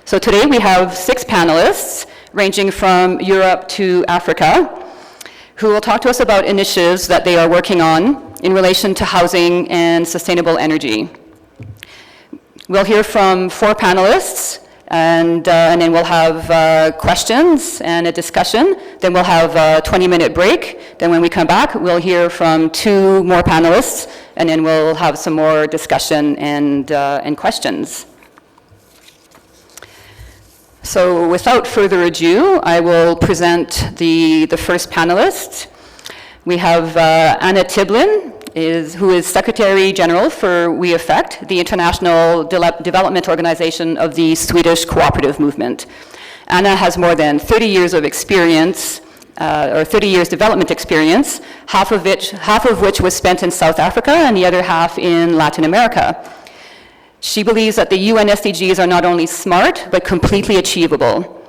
So today we have 6 panelists ranging from Europe to Africa who will talk to us about initiatives that they are working on in relation to housing and sustainable energy. We'll hear from 4 panelists, and then we'll have questions and a discussion. Then we'll have a 20-minute break. Then when we come back, we'll hear from 2 more panelists, and then we'll have some more discussion and questions. So without further ado, I will present the first panelist. We have Anna Tiblin, who is Secretary General for VII, the International Development Organization of the Swedish Cooperative Movement. Anna has more than 30 years of experience, or 30 years development experience, half of which was spent in South Africa and the other half in Latin America. She believes that the UN SDGs are not only smart, but completely achievable.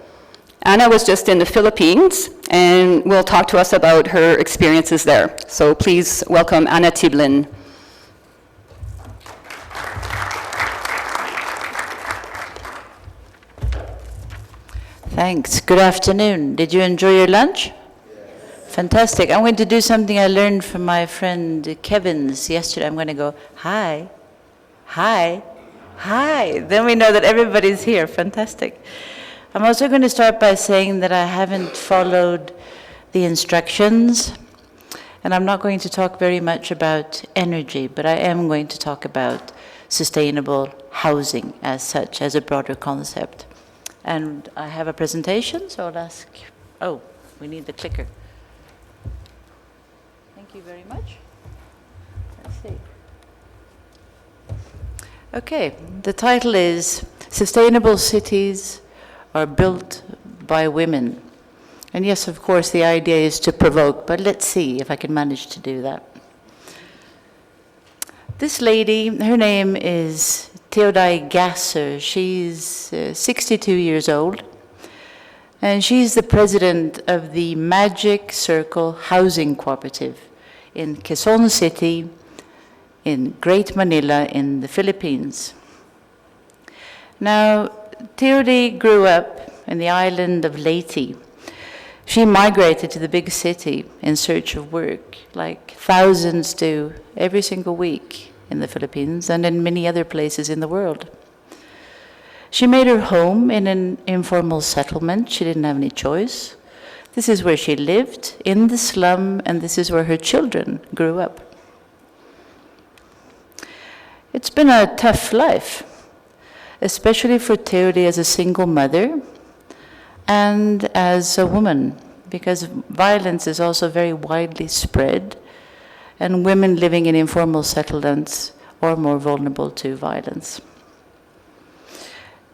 Anna was just in the Philippines and will talk to us about her experiences there. So please welcome Anna Tiblin. Thanks. Good afternoon. Did you enjoy your lunch? Yes. Fantastic. I'm going to do something I learned from my friend Kevin's yesterday. I'm going to go, hi, hi, hi. Then we know that everybody's here. Fantastic. I'm also going to start by saying that I haven't followed the instructions, and I'm not going to talk very much about energy, but I am going to talk about sustainable housing as such, as a broader concept. And I have a presentation, so I'll ask, oh, we need the clicker. Thank you very much. Let's see. Okay, the title is Sustainable Cities Are Built by Women. And yes, of course, the idea is to provoke, but let's see if I can manage to do that. This lady, her name is Theodai Gasser. She's 62 years old, and she's the president of the Magic Circle Housing Cooperative in Quezon City, in Great Manila, in the Philippines. Now, Theodai grew up in the island of Leyte. She migrated to the big city in search of work, like thousands do every single week in the Philippines and in many other places in the world. She made her home in an informal settlement. She didn't have any choice. This is where she lived, in the slum, and this is where her children grew up. It's been a tough life, especially for Theodai as a single mother and as a woman, because violence is also very widely spread, and women living in informal settlements are more vulnerable to violence.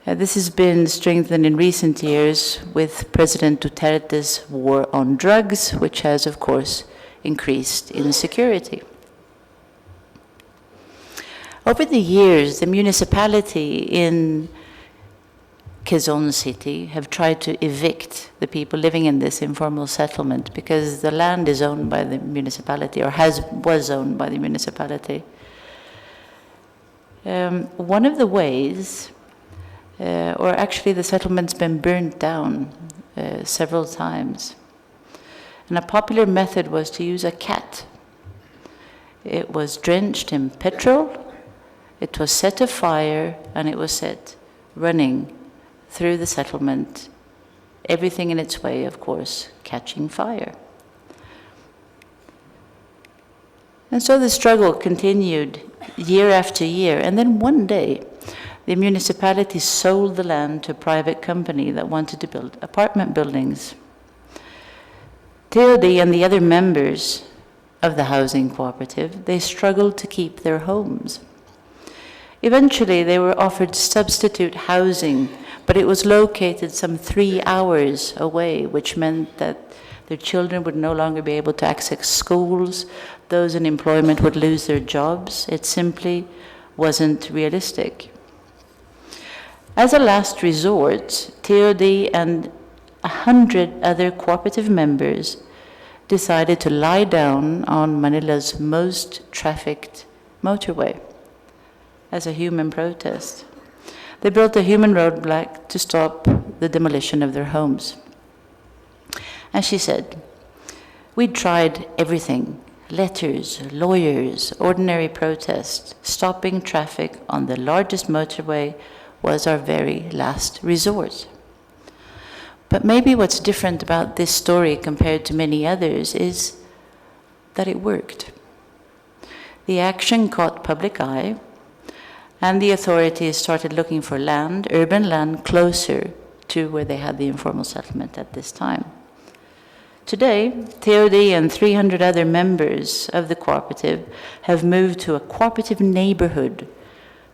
This has been strengthened in recent years with President Duterte's war on drugs, which has, of course, increased insecurity. Over the years, the municipality in Quezon City have tried to evict the people living in this informal settlement because the land is owned by the municipality, or was owned by the municipality. One of the ways, or actually the settlement's been burnt down several times, and a popular method was to use a cat. It was drenched in petrol, it was set afire, and it was set running through the settlement, everything in its way, of course, catching fire. And so the struggle continued year after year, and then one day, the municipality sold the land to a private company that wanted to build apartment buildings. Theodai and the other members of the housing cooperative, they struggled to keep their homes. Eventually, they were offered substitute housing, but it was located some 3 hours away, which meant that their children would no longer be able to access schools. Those in employment would lose their jobs. It simply wasn't realistic. As a last resort, Theodai and 100 other cooperative members decided to lie down on Manila's most trafficked motorway as a human protest. They built a human roadblock to stop the demolition of their homes. And she said, "We'd tried everything, letters, lawyers, ordinary protests. Stopping traffic on the largest motorway was our very last resort." But maybe what's different about this story compared to many others is that it worked. The action caught public eye, and the authorities started looking for land, urban land, closer to where they had the informal settlement at this time. Today, Theodi and 300 other members of the cooperative have moved to a cooperative neighborhood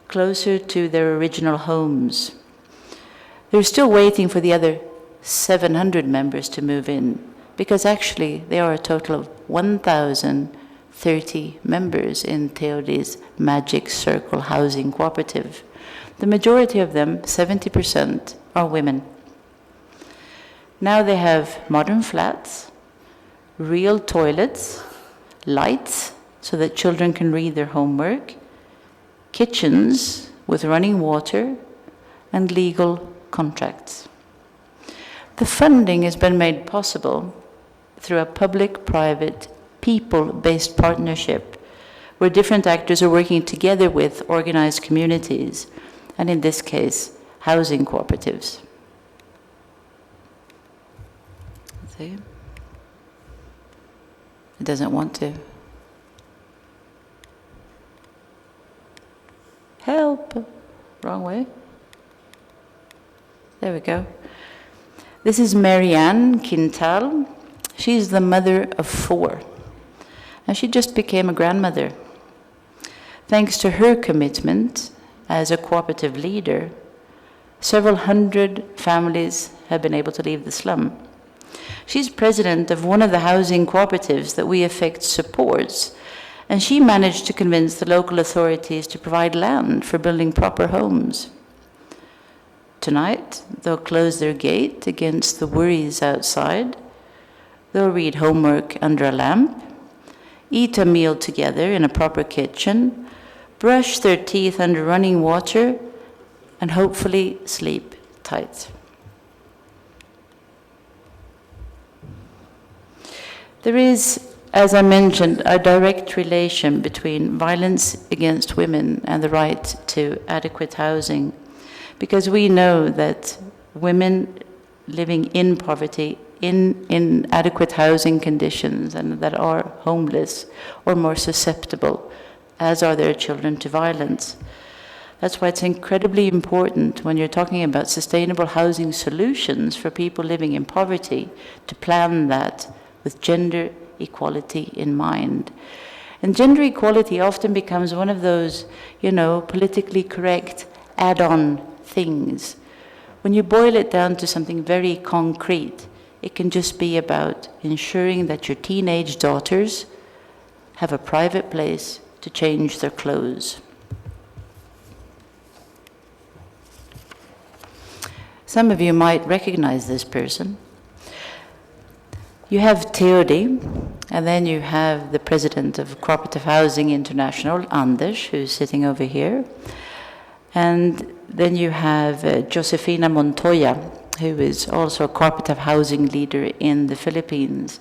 closer to their original homes. They're still waiting for the other 700 members to move in, because actually there are a total of 1,030 members in Theodi's Magic Circle Housing Cooperative. The majority of them, 70%, are women. Now they have modern flats, real toilets, lights so that children can read their homework, kitchens with running water, and legal contracts. The funding has been made possible through a public-private, people-based partnership where different actors are working together with organized communities, and in this case, housing cooperatives. See? It doesn't want to. Help! Wrong way. There we go. This is Marianne Quintal. She's the mother of 4, and she just became a grandmother. Thanks to her commitment as a cooperative leader, several hundred families have been able to leave the slum. She's president of one of the housing cooperatives that VII supports, and she managed to convince the local authorities to provide land for building proper homes. Tonight, they'll close their gate against the worries outside. They'll read homework under a lamp, eat a meal together in a proper kitchen, brush their teeth under running water, and hopefully sleep tight. There is, as I mentioned, a direct relation between violence against women and the right to adequate housing, because we know that women living in poverty, in inadequate housing conditions, and that are homeless, are more susceptible, as are their children, to violence. That's why it's incredibly important when you're talking about sustainable housing solutions for people living in poverty to plan that with gender equality in mind. And gender equality often becomes one of those, politically correct add-on things. When you boil it down to something very concrete, it can just be about ensuring that your teenage daughters have a private place to change their clothes. Some of you might recognize this person. You have Theodi, and then you have the president of Cooperative Housing International, Anders, who's sitting over here. And then you have Josefina Montoya, who is also a cooperative housing leader in the Philippines.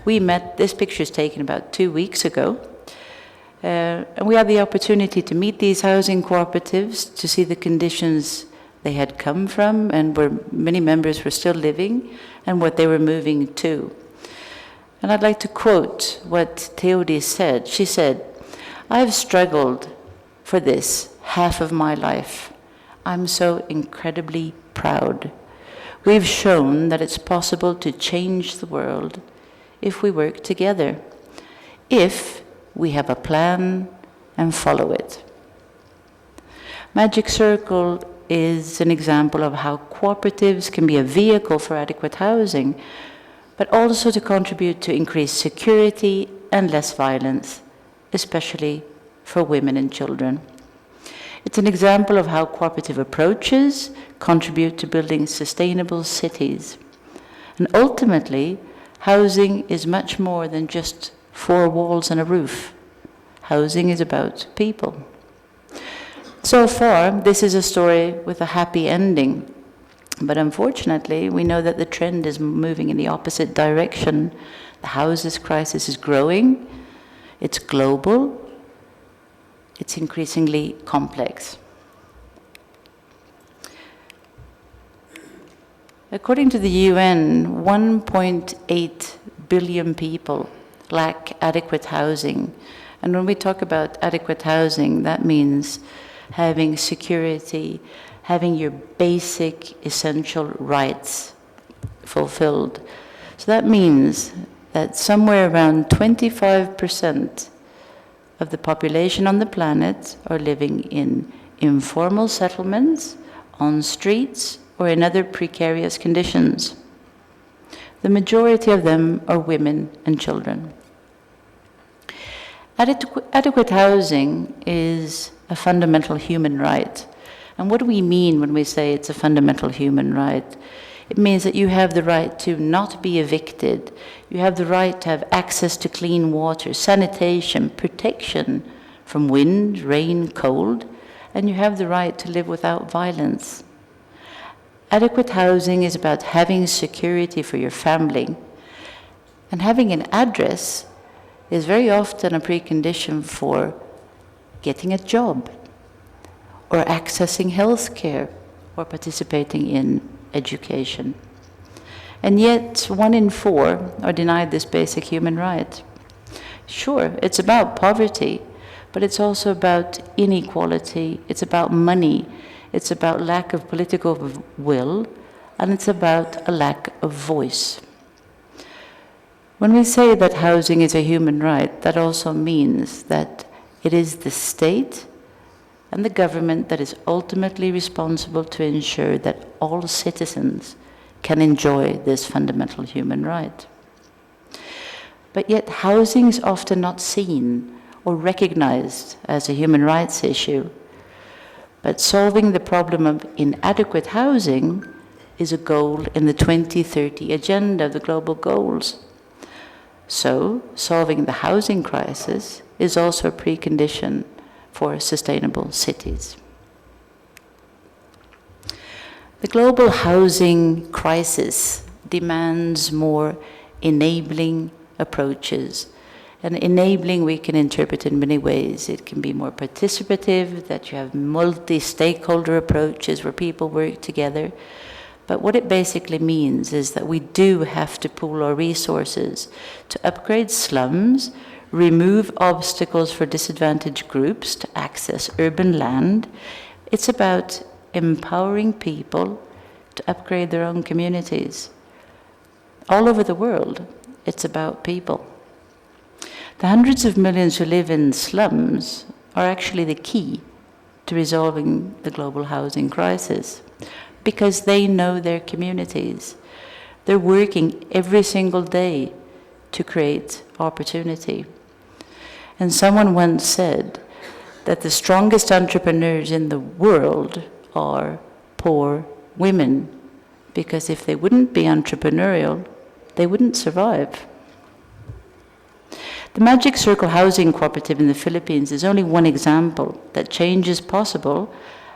We met, this picture is taken about 2 weeks ago, and we had the opportunity to meet these housing cooperatives, to see the conditions they had come from and where many members were still living and what they were moving to. And I'd like to quote what Theodi said. She said, "I've struggled for this half of my life. I'm so incredibly proud. We've shown that it's possible to change the world if we work together, if we have a plan and follow it." Magic Circle is an example of how cooperatives can be a vehicle for adequate housing, but also to contribute to increased security and less violence, especially for women and children. It's an example of how cooperative approaches contribute to building sustainable cities. And ultimately, housing is much more than just 4 walls and a roof. Housing is about people. So far, this is a story with a happy ending. But unfortunately, we know that the trend is moving in the opposite direction. The housing crisis is growing, it's global, it's increasingly complex. According to the UN, 1.8 billion people lack adequate housing. And when we talk about adequate housing, that means having security, having your basic essential rights fulfilled. So that means that somewhere around 25% of the population on the planet are living in informal settlements, on streets, or in other precarious conditions. The majority of them are women and children. Adequate housing is a fundamental human right. And what do we mean when we say it's a fundamental human right? It means that you have the right to not be evicted. You have the right to have access to clean water, sanitation, protection from wind, rain, cold, and you have the right to live without violence. Adequate housing is about having security for your family. And having an address is very often a precondition for getting a job, or accessing health care, or participating in education. And yet, 1 in 4 are denied this basic human right. Sure, it's about poverty, but it's also about inequality, it's about money, it's about lack of political will, and it's about a lack of voice. When we say that housing is a human right, that also means that it is the state and the government that is ultimately responsible to ensure that all citizens can enjoy this fundamental human right. But yet housing is often not seen or recognized as a human rights issue. But solving the problem of inadequate housing is a goal in the 2030 agenda of the global goals. So, solving the housing crisis is also a precondition for sustainable cities. The global housing crisis demands more enabling approaches. And enabling we can interpret in many ways. It can be more participative, that you have multi-stakeholder approaches where people work together. But what it basically means is that we do have to pool our resources to upgrade slums, remove obstacles for disadvantaged groups to access urban land. It's about empowering people to upgrade their own communities. All over the world, it's about people. The hundreds of millions who live in slums are actually the key to resolving the global housing crisis, because they know their communities. They're working every single day to create opportunity. And someone once said that the strongest entrepreneurs in the world are poor women, because if they wouldn't be entrepreneurial, they wouldn't survive. The Magic Circle Housing Cooperative in the Philippines is only one example that change is possible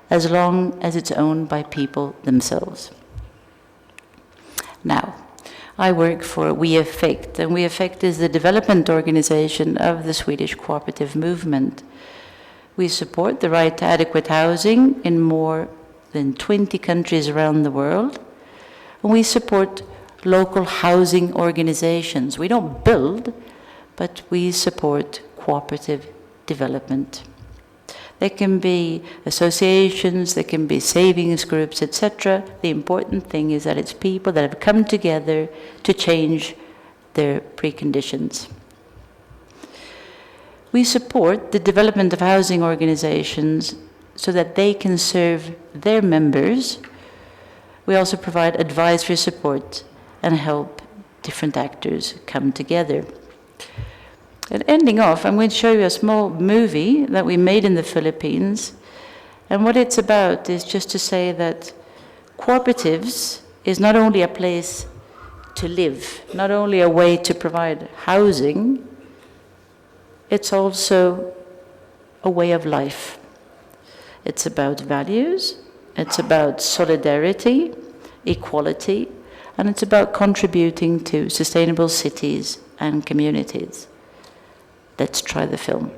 as long as it's owned by people themselves. Now, I work for VII, and VII is the development organization of the Swedish cooperative movement. We support the right to adequate housing in more than 20 countries around the world, and we support local housing organizations. We don't build, but we support cooperative development. There can be associations, there can be savings groups, etc. The important thing is that it's people that have come together to change their preconditions. We support the development of housing organizations so that they can serve their members. We also provide advisory support and help different actors come together. And ending off, I'm going to show you a small movie that we made in the Philippines. And what it's about is just to say that cooperatives is not only a place to live, not only a way to provide housing, it's also a way of life. It's about values, it's about solidarity, equality, and it's about contributing to sustainable cities and communities. Let's try the film.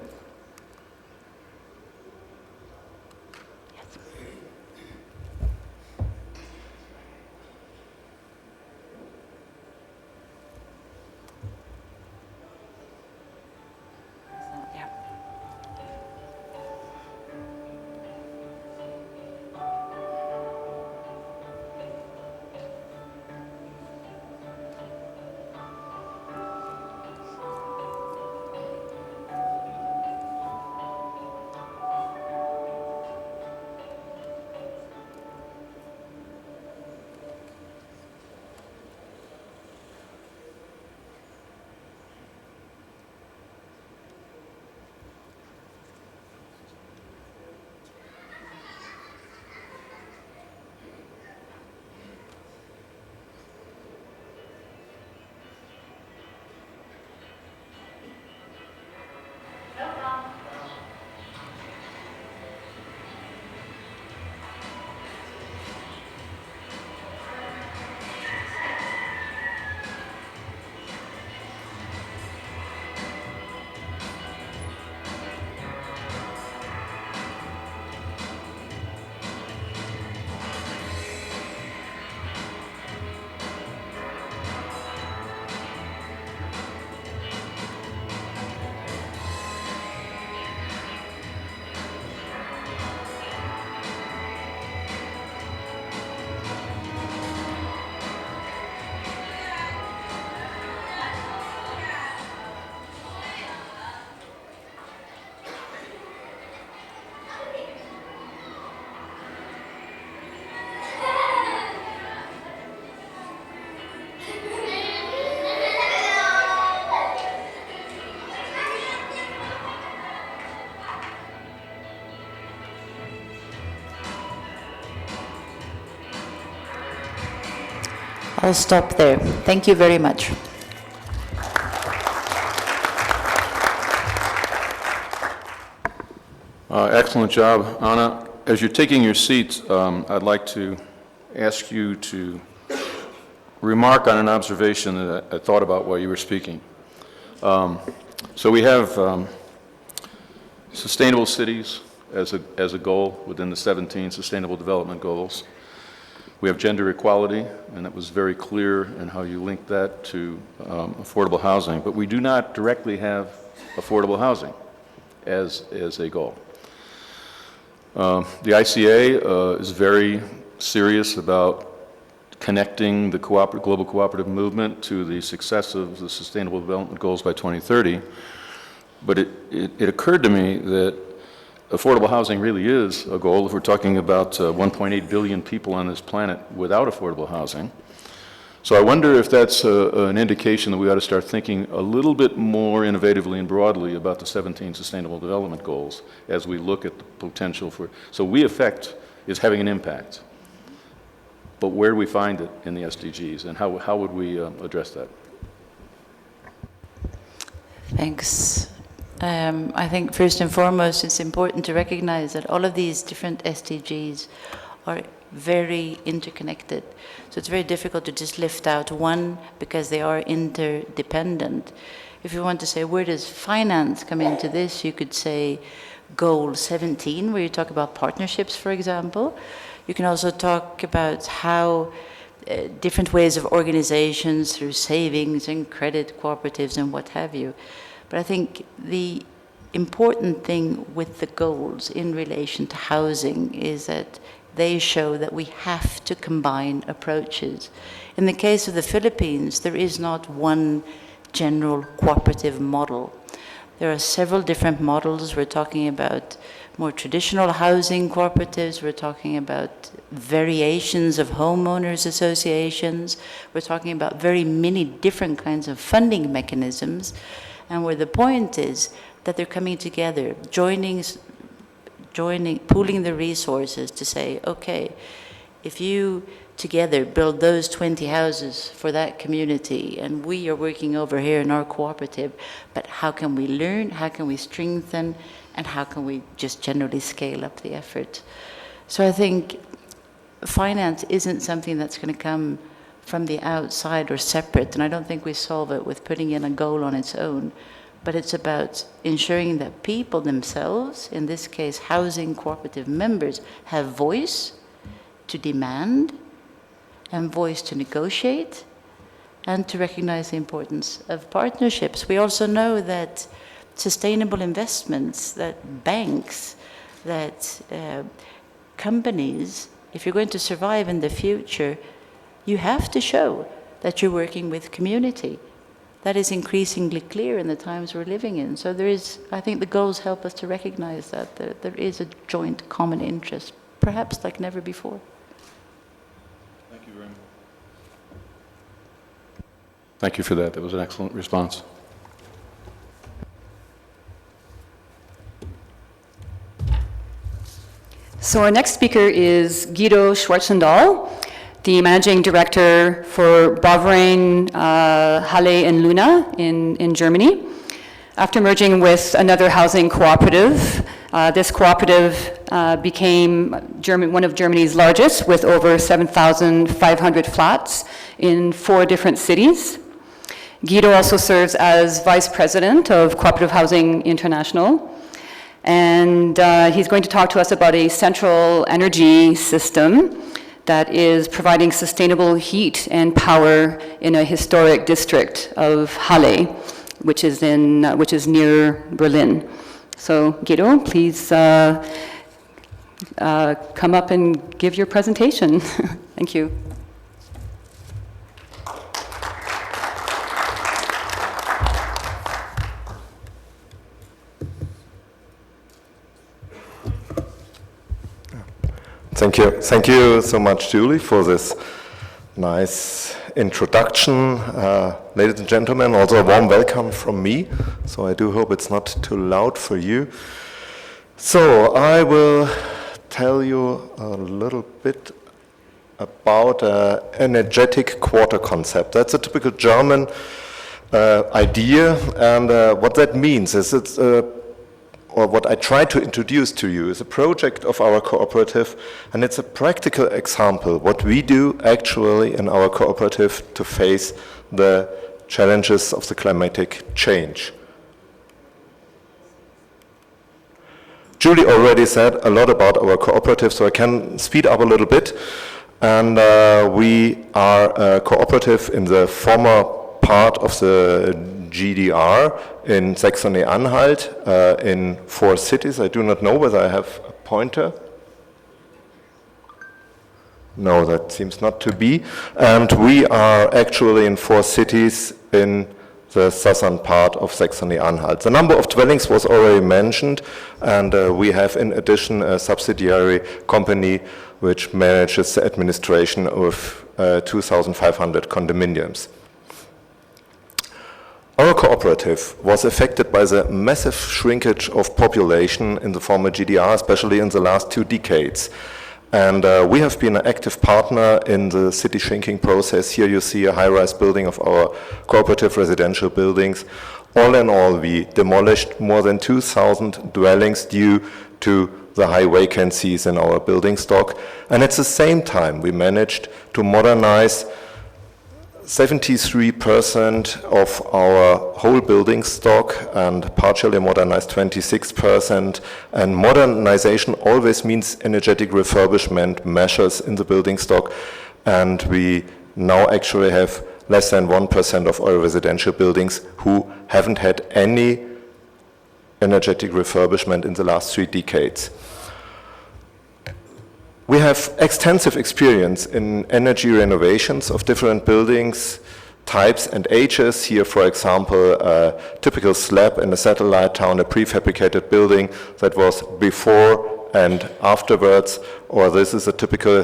I'll stop there. Thank you very much. Excellent job, Anna. As you're taking your seats, I'd like to ask you to remark on an observation that I thought about while you were speaking. So we have sustainable cities as a goal within the 17 Sustainable Development Goals. We have gender equality, and it was very clear in how you linked that to affordable housing. But we do not directly have affordable housing as a goal. The ICA is very serious about connecting the global cooperative movement to the success of the Sustainable Development Goals by 2030. But it occurred to me that affordable housing really is a goal if we're talking about 1.8 billion people on this planet without affordable housing. So I wonder if that's an indication that we ought to start thinking a little bit more innovatively and broadly about the 17 Sustainable Development Goals as we look at the potential for, so we affect is having an impact. But where do we find it in the SDGs, and how would we address that? Thanks. I think first and foremost, it's important to recognize that all of these different SDGs are very interconnected. So it's very difficult to just lift out one because they are interdependent. If you want to say, where does finance come into this? You could say goal 17, where you talk about partnerships, for example. You can also talk about how different ways of organizations through savings and credit cooperatives and what have you. But I think the important thing with the goals in relation to housing is that they show that we have to combine approaches. In the case of the Philippines, there is not one general cooperative model. There are several different models. We're talking about more traditional housing cooperatives. We're talking about variations of homeowners associations. We're talking about very many different kinds of funding mechanisms. And where the point is that they're coming together, pooling the resources to say, okay, if you together build those 20 houses for that community, and we are working over here in our cooperative, but how can we learn, how can we strengthen, and how can we just generally scale up the effort? So I think finance isn't something that's going to come from the outside or separate, and I don't think we solve it with putting in a goal on its own, but it's about ensuring that people themselves, in this case housing cooperative members, have voice to demand and voice to negotiate and to recognize the importance of partnerships. We also know that sustainable investments, that banks, that companies, if you're going to survive in the future, you have to show that you're working with community. That is increasingly clear in the times we're living in. So there is, I think the goals help us to recognize that there is a joint common interest, perhaps like never before. Thank you very much. Thank you for that. That was an excellent response. So our next speaker is Guido Schwarzendahl, the Managing Director for Bavarian, Halle and Luna in Germany. After merging with another housing cooperative, this cooperative became one of Germany's largest, with over 7,500 flats in 4 different cities. Guido also serves as Vice President of Cooperative Housing International. And he's going to talk to us about a central energy system that is providing sustainable heat and power in a historic district of Halle, which is near Berlin. So Guido, please come up and give your presentation. Thank you. Thank you. Thank you so much, Julie, for this nice introduction. Ladies and gentlemen, also a warm welcome from me. So I do hope it's not too loud for you. So I will tell you a little bit about energetic quarter concept. That's a typical German idea, and what that means is or what I try to introduce to you is a project of our cooperative, and it's a practical example what we do actually in our cooperative to face the challenges of the climatic change. Julie already said a lot about our cooperative, so I can speed up a little bit. And we are a cooperative in the former part of the GDR in Saxony-Anhalt in 4 cities. I do not know whether I have a pointer. No, that seems not to be. And we are actually in 4 cities in the southern part of Saxony-Anhalt. The number of dwellings was already mentioned, and we have in addition a subsidiary company which manages the administration of 2,500 condominiums. Our cooperative was affected by the massive shrinkage of population in the former GDR, especially in the last 2 decades. And we have been an active partner in the city shrinking process. Here you see a high-rise building of our cooperative residential buildings. All in all, we demolished more than 2,000 dwellings due to the high vacancies in our building stock. And at the same time, we managed to modernize 73% of our whole building stock and partially modernized 26%. And modernization always means energetic refurbishment measures in the building stock. And we now actually have less than 1% of our residential buildings who haven't had any energetic refurbishment in the last 3 decades. We have extensive experience in energy renovations of different buildings, types and ages. Here, for example, a typical slab in a satellite town, a prefabricated building that was before and afterwards, or this is a typical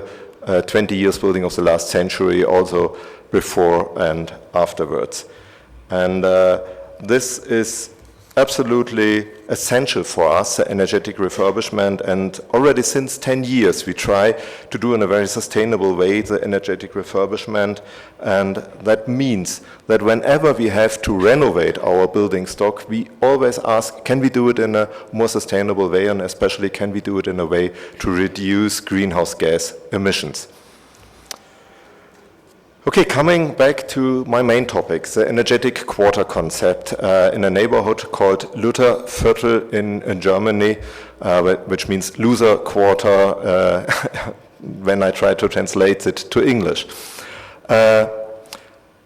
20 years building of the last century, also before and afterwards. And this is absolutely essential for us, the energetic refurbishment, and already since 10 years we try to do in a very sustainable way the energetic refurbishment, and that means that whenever we have to renovate our building stock, we always ask, can we do it in a more sustainable way, and especially can we do it in a way to reduce greenhouse gas emissions. Okay, coming back to my main topic, the energetic quarter concept in a neighborhood called Lutherviertel in Germany, which means loser quarter when I try to translate it to English.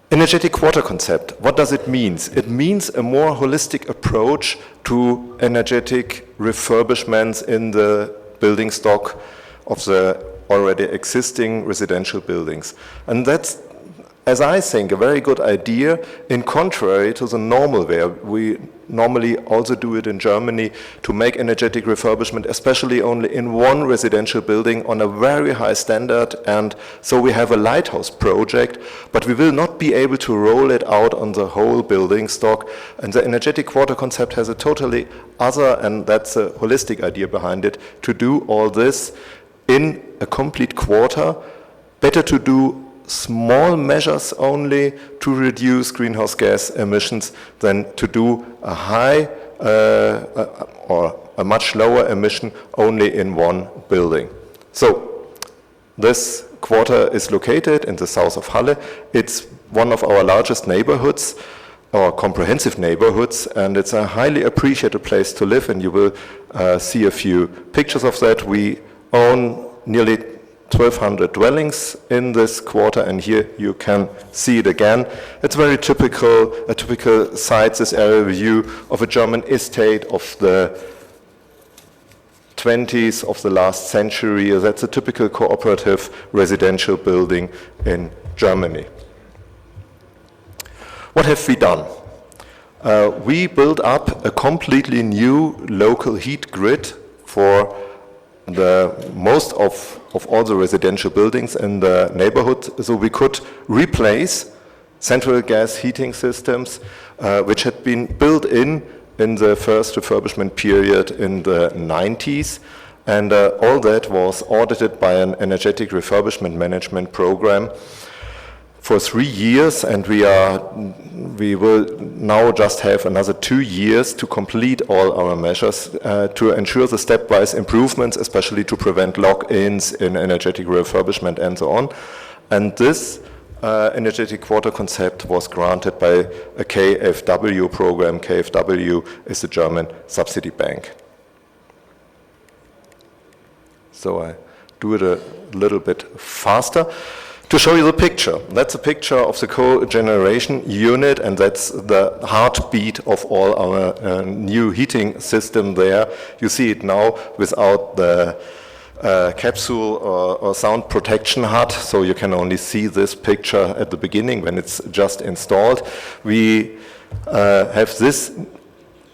Energetic quarter concept, what does it mean? It means a more holistic approach to energetic refurbishments in the building stock of the already existing residential buildings. And that's, as I think, a very good idea, in contrary to the normal way. We normally also do it in Germany to make energetic refurbishment, especially only in one residential building on a very high standard, and so we have a lighthouse project, but we will not be able to roll it out on the whole building stock. And the energetic quarter concept has a totally other, and that's a holistic idea behind it, to do all this in a complete quarter. Better to do small measures only to reduce greenhouse gas emissions than to do a high or a much lower emission only in one building. So this quarter is located in the south of Halle. It's one of our largest neighborhoods, or comprehensive neighborhoods, and it's a highly appreciated place to live, and you will see a few pictures of that. We own nearly 1,200 dwellings in this quarter, and here you can see it again. It's very typical, a typical site, this area view of a German estate of the 20s of the last century. That's a typical cooperative residential building in Germany. What have we done? We built up a completely new local heat grid for the most of all the residential buildings in the neighborhood, so we could replace central gas heating systems which had been built in the first refurbishment period in the 90s, and all that was audited by an energetic refurbishment management program for 3 years, and we will now just have another 2 years to complete all our measures to ensure the stepwise improvements, especially to prevent lock-ins in energetic refurbishment and so on. And this energetic quarter concept was granted by a KfW program. KfW is the German subsidy bank. So I do it a little bit faster. To show you the picture, that's a picture of the cogeneration unit, and that's the heartbeat of all our new heating system there. You see it now without the capsule or sound protection hut, so you can only see this picture at the beginning when it's just installed. We have this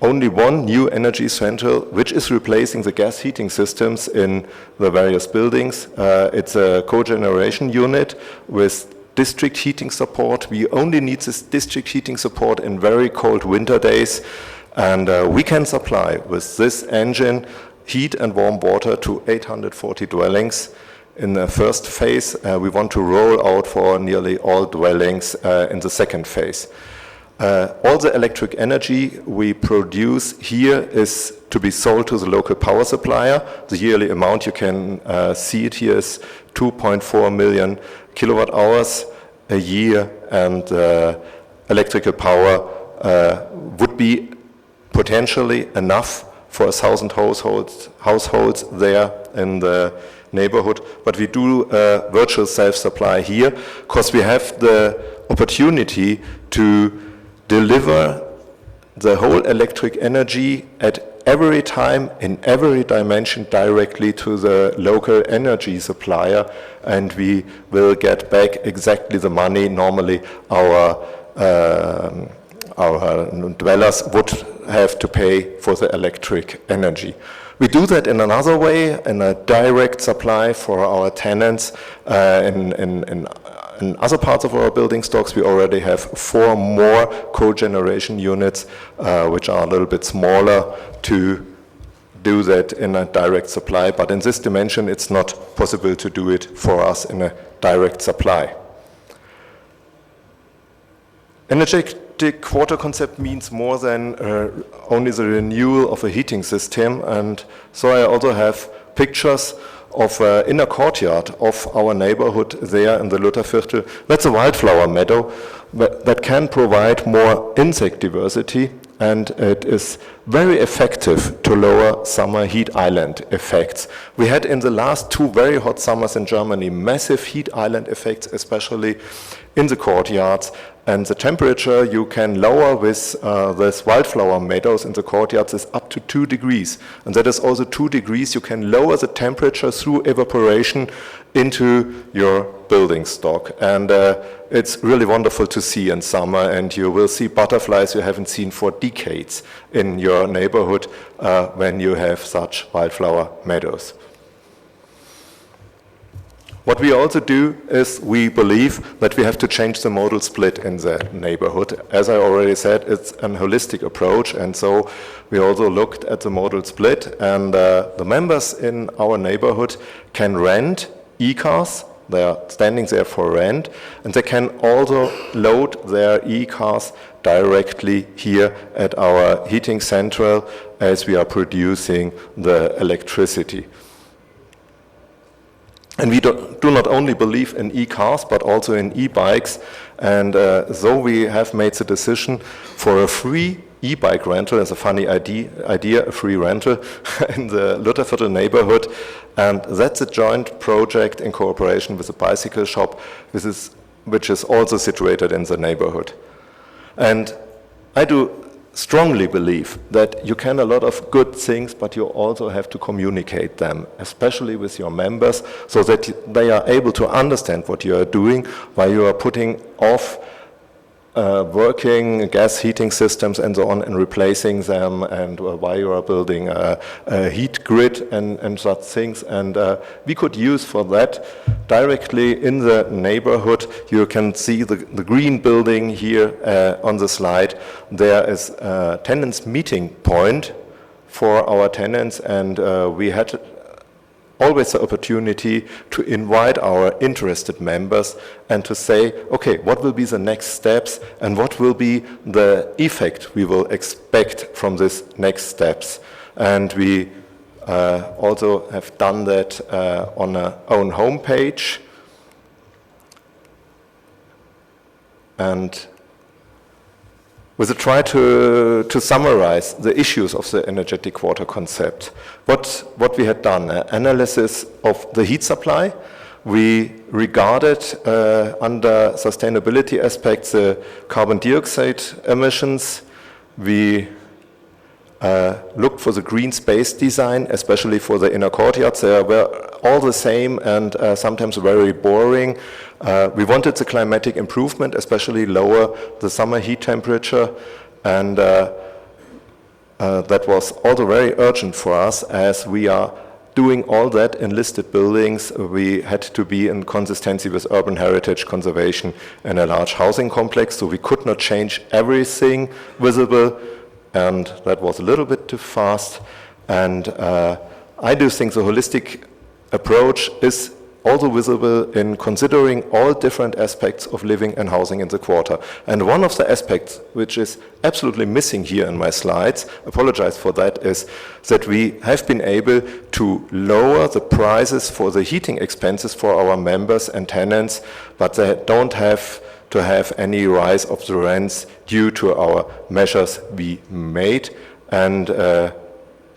only one new energy central, which is replacing the gas heating systems in the various buildings. It's a cogeneration unit with district heating support. We only need this district heating support in very cold winter days, and we can supply with this engine heat and warm water to 840 dwellings. In the first phase, we want to roll out for nearly all dwellings in the second phase. All the electric energy we produce here is to be sold to the local power supplier. The yearly amount, you can see it here, is 2.4 million kilowatt hours a year, and electrical power would be potentially enough for 1,000 households there in the neighborhood. But we do virtual self-supply here because we have the opportunity to deliver the whole electric energy at every time, in every dimension, directly to the local energy supplier, and we will get back exactly the money normally our dwellers would have to pay for the electric energy. We do that in another way, in a direct supply for our tenants in in other parts of our building stocks, we already have 4 more cogeneration units, which are a little bit smaller to do that in a direct supply. But in this dimension, it's not possible to do it for us in a direct supply. Energetic quarter concept means more than only the renewal of a heating system. And so I also have pictures of inner courtyard of our neighborhood there in the Lutherviertel. That's a wildflower meadow that can provide more insect diversity, and it is very effective to lower summer heat island effects. We had in the last 2 very hot summers in Germany massive heat island effects, especially in the courtyards, and the temperature you can lower with these wildflower meadows in the courtyards is up to 2 degrees. And that is also 2 degrees you can lower the temperature through evaporation into your building stock. And it's really wonderful to see in summer, and you will see butterflies you haven't seen for decades in your neighborhood when you have such wildflower meadows. What we also do is we believe that we have to change the modal split in the neighborhood. As I already said, it's an holistic approach, and so we also looked at the modal split, and the members in our neighborhood can rent e-cars. They are standing there for rent, and they can also load their e-cars directly here at our heating central as we are producing the electricity. And we do not only believe in e-cars, but also in e-bikes. And so we have made the decision for a free e-bike rental. It's a funny idea, a free rental in the Lutherviertel neighborhood. And that's a joint project in cooperation with a bicycle shop, which is also situated in the neighborhood. And I do strongly believe that you can a lot of good things, but you also have to communicate them, especially with your members, so that they are able to understand what you are doing, while you are putting off working gas heating systems and so on and replacing them, and why you are building a heat grid and such things. And we could use for that directly in the neighborhood. You can see the green building here on the slide. There is a tenants meeting point for our tenants, and we had always the opportunity to invite our interested members and to say, okay, what will be the next steps and what will be the effect we will expect from these next steps. And we also have done that on our own homepage. And with a try to summarize the issues of the energetic quarter concept. What we had done, analysis of the heat supply. We regarded under sustainability aspects the carbon dioxide emissions. We looked for the green space design, especially for the inner courtyards. They were all the same and sometimes very boring. We wanted the climatic improvement, especially lower the summer heat temperature, and that was also very urgent for us as we are doing all that in listed buildings. We had to be in consistency with urban heritage conservation in a large housing complex, so we could not change everything visible, and that was a little bit too fast. And I do think the holistic approach is also visible in considering all different aspects of living and housing in the quarter. And one of the aspects which is absolutely missing here in my slides, apologize for that, is that we have been able to lower the prices for the heating expenses for our members and tenants, but they don't have to have any rise of the rents due to our measures we made. And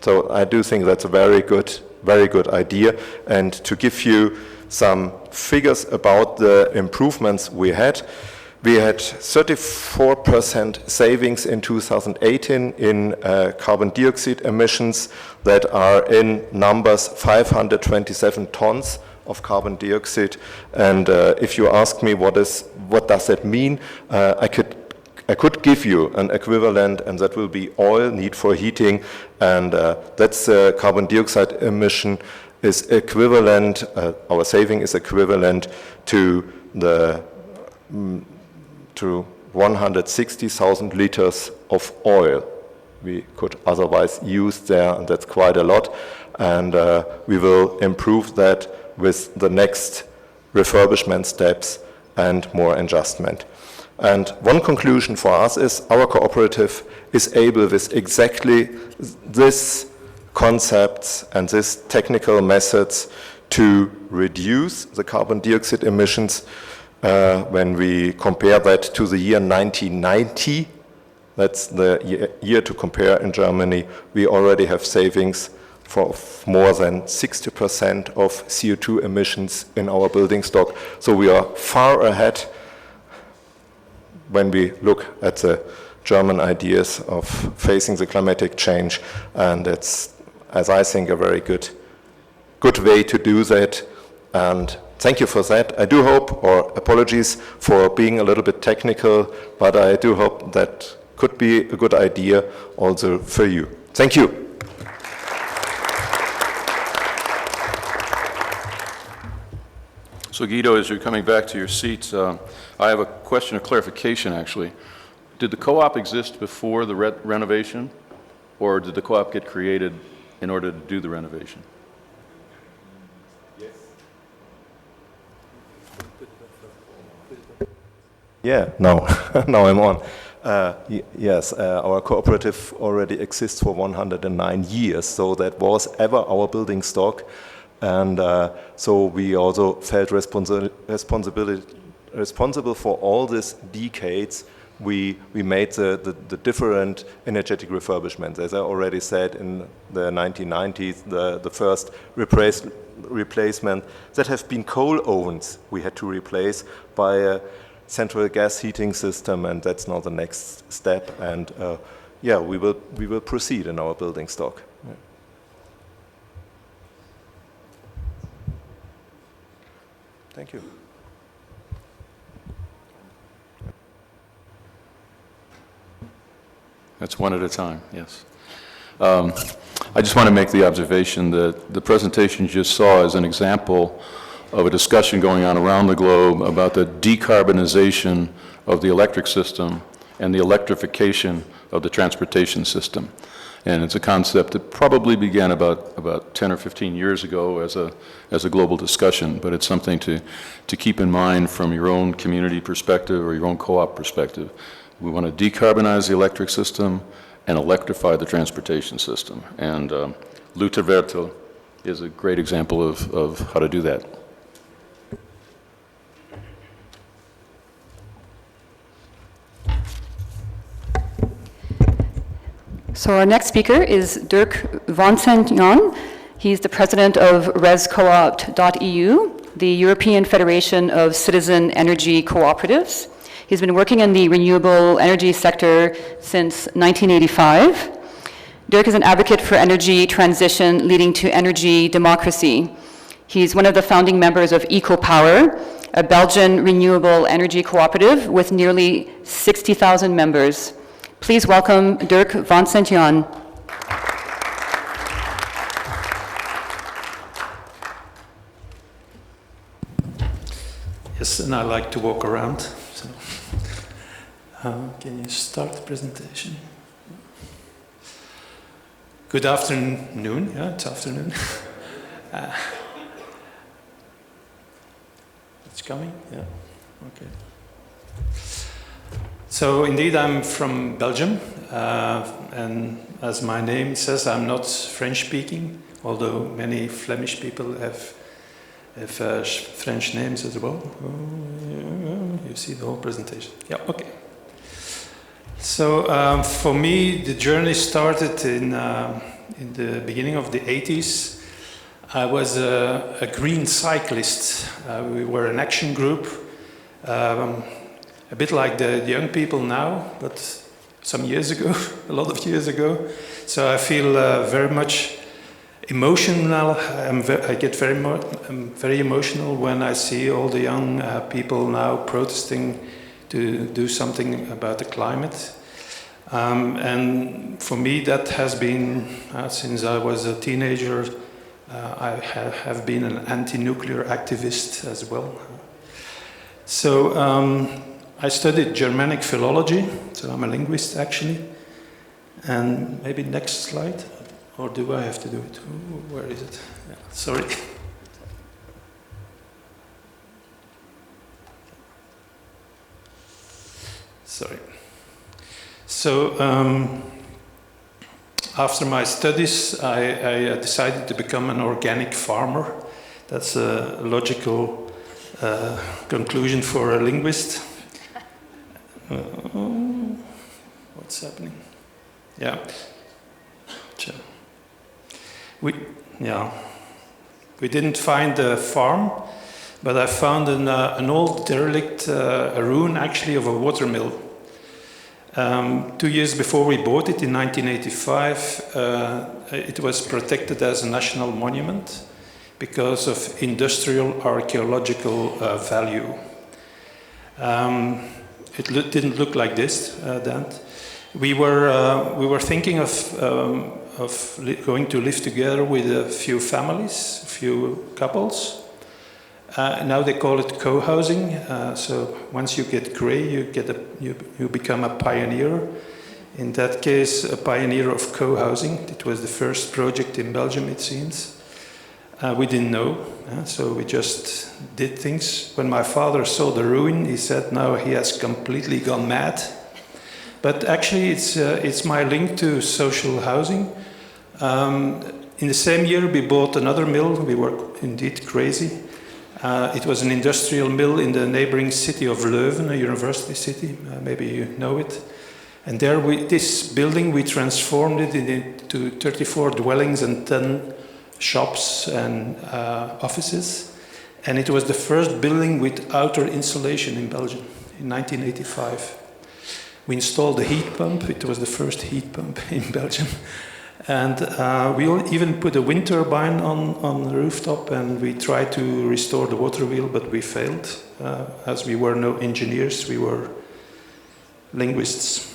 so I do think that's a very good idea. And to give you some figures about the improvements we had 34% savings in 2018 in carbon dioxide emissions that are in numbers 527 tons of carbon dioxide. And if you ask me what does that mean, I could give you an equivalent, and that will be oil need for heating, and that's carbon dioxide emission is equivalent, our saving is equivalent to the to 160,000 liters of oil we could otherwise use there, and that's quite a lot. And we will improve that with the next refurbishment steps and more adjustment. And one conclusion for us is our cooperative is able with exactly this concepts and these technical methods to reduce the carbon dioxide emissions. When we compare that to the year 1990, that's the year to compare in Germany, we already have savings for more than 60% of CO2 emissions in our building stock. So we are far ahead when we look at the German ideas of facing the climatic change, and it's, as I think, a very good way to do that. And thank you for that. I do hope, or apologies for being a little bit technical, but I do hope that could be a good idea also for you. Thank you. So Guido, as you're coming back to your seats, I have a question of clarification, actually. Did the co-op exist before the renovation, or did the co-op get created in order to do the renovation? Yes. Yeah, now I'm on. Yes, our cooperative already exists for 109 years, so that was ever our building stock. And so we also felt responsible for all these decades. We made the different energetic refurbishments. As I already said, in the 1990s, the first replacement that have been coal ovens we had to replace by a central gas heating system, and that's now the next step. And yeah, we will proceed in our building stock. Yeah. Thank you. That's one at a time, yes. I just want to make the observation that the presentation you just saw is an example of a discussion going on around the globe about the decarbonization of the electric system and the electrification of the transportation system. And it's a concept that probably began about 10 or 15 years ago as a global discussion, but it's something to keep in mind from your own community perspective or your own co-op perspective. We want to decarbonize the electric system and electrify the transportation system. And Luther Wertel is a great example of how to do that. So our next speaker is Dirk Vansenjan. He's the president of rescoop.eu, the European Federation of Citizen Energy Cooperatives. He's been working in the renewable energy sector since 1985. Dirk is an advocate for energy transition leading to energy democracy. He's one of the founding members of EcoPower, a Belgian renewable energy cooperative with nearly 60,000 members. Please welcome Dirk Vansenjan. Yes, and I like to walk around. So, can you start the presentation? Good afternoon. Yeah, it's afternoon. It's coming. Yeah. Okay. So indeed, I'm from Belgium, and as my name says, I'm not French-speaking, although many Flemish people have French names as well. You see the whole presentation. Yeah, okay. So for me, the journey started in the beginning of the 80s. I was a green cyclist. We were an action group. A bit like the young people now, but some years ago, a lot of years ago. So I feel very much emotional. I get very emotional when I see all the young people now protesting to do something about the climate. And for me, that has been, since I was a teenager, I have been an anti-nuclear activist as well. So I studied Germanic philology, so I'm a linguist actually. And maybe next slide, or do I have to do it? Ooh, where is it? Yeah, sorry. Sorry. So after my studies, I decided to become an organic farmer. That's a logical conclusion for a linguist. What's happening? Yeah. We didn't find a farm, but I found an old derelict, a ruin actually of a watermill. 2 years before we bought it in 1985, it was protected as a national monument because of industrial archaeological value. It didn't look like this then. We were thinking of going to live together with a few families, a few couples. Now they call it co-housing. So once you get grey, you become a pioneer. In that case, a pioneer of co-housing. It was the first project in Belgium, it seems. We didn't know, so we just did things. When my father saw the ruin, he said, "Now he has completely gone mad." But actually, it's my link to social housing. In the same year, we bought another mill. We were indeed crazy. It was an industrial mill in the neighboring city of Leuven, a university city. Maybe you know it. And there, this building, we transformed it into 34 dwellings and 10 shops and offices. And it was the first building with outer insulation in Belgium in 1985. We installed a heat pump. It was the first heat pump in Belgium. And we even put a wind turbine on the rooftop, and we tried to restore the water wheel, but we failed. As we were no engineers, we were linguists.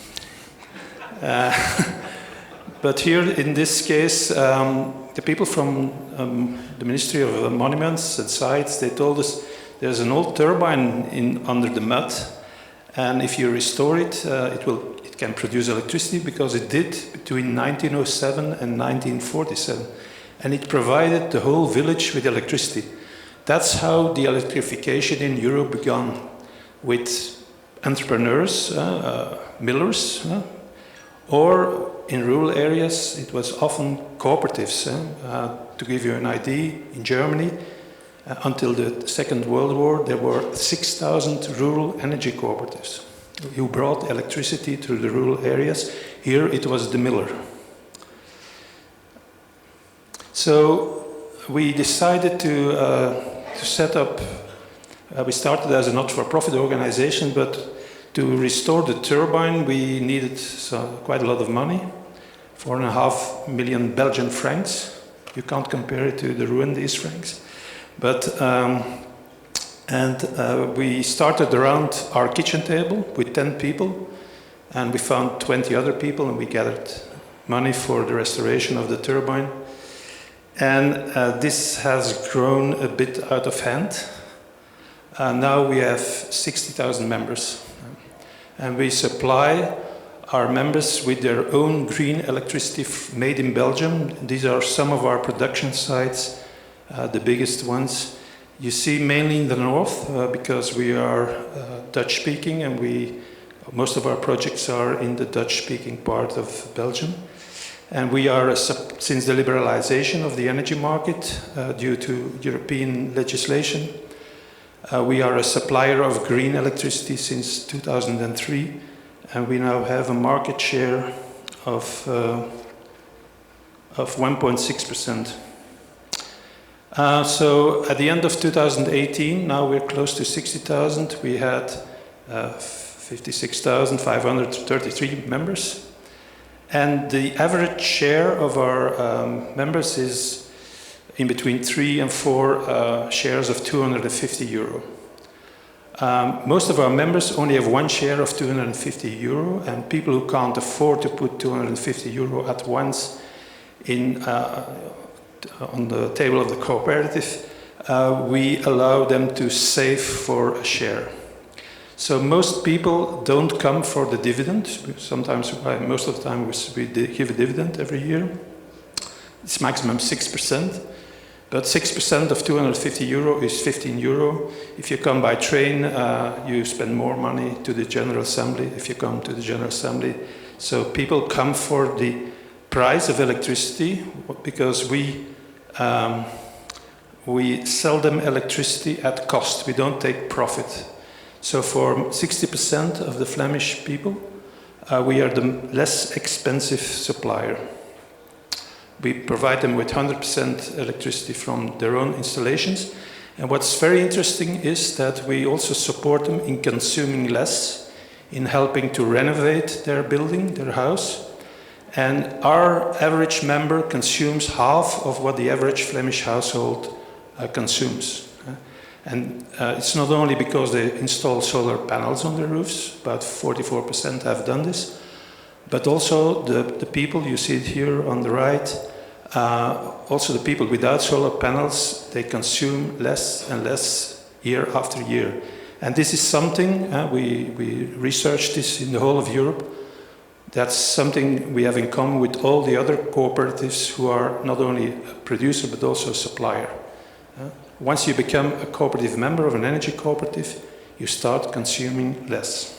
But here, in this case, the people from the Ministry of Monuments and Sites, they told us there's an old turbine under the mud, and if you restore it, it can produce electricity, because it did between 1907 and 1947. And it provided the whole village with electricity. That's how the electrification in Europe began, with entrepreneurs, millers, or in rural areas, it was often cooperatives. To give you an idea, in Germany, until the Second World War, there were 6,000 rural energy cooperatives who brought electricity to the rural areas. Here it was the miller. So we decided to set up, we started as a not-for-profit organization, but to restore the turbine we needed quite a lot of money, 4.5 million Belgian francs. You can't compare it to the Rwandese francs. But we started around our kitchen table with 10 people, and we found 20 other people, and we gathered money for the restoration of the turbine. And this has grown a bit out of hand. Now we have 60,000 members, and we supply our members with their own green electricity made in Belgium. These are some of our production sites. The biggest ones you see mainly in the north, because we are Dutch-speaking, and most of our projects are in the Dutch-speaking part of Belgium. And we are, since the liberalization of the energy market due to European legislation, we are a supplier of green electricity since 2003, and we now have a market share of 1.6%. So at the end of 2018, now we're close to 60,000. We had 56,533 members. And the average share of our members is in between 3 and 4 shares of 250 euro. Most of our members only have 1 share of 250 euro, and people who can't afford to put 250 euro at once on the table of the cooperative, we allow them to save for a share. So most people don't come for the dividend. Sometimes, most of the time, we give a dividend every year. It's maximum 6%. But 6% of 250 euro is 15 euro. If you come by train, you spend more money to the General Assembly if you come to the General Assembly. So people come for the price of electricity because we sell them electricity at cost. We don't take profit. So for 60% of the Flemish people, we are the less expensive supplier. We provide them with 100% electricity from their own installations. And what's very interesting is that we also support them in consuming less, in helping to renovate their building, their house. And our average member consumes half of what the average Flemish household consumes. And it's not only because they install solar panels on their roofs, about 44% have done this, but also the people, you see it here on the right, also the people without solar panels, they consume less and less year after year. And this is something, we researched this in the whole of Europe, that's something we have in common with all the other cooperatives who are not only a producer but also a supplier. Once you become a cooperative member of an energy cooperative, you start consuming less.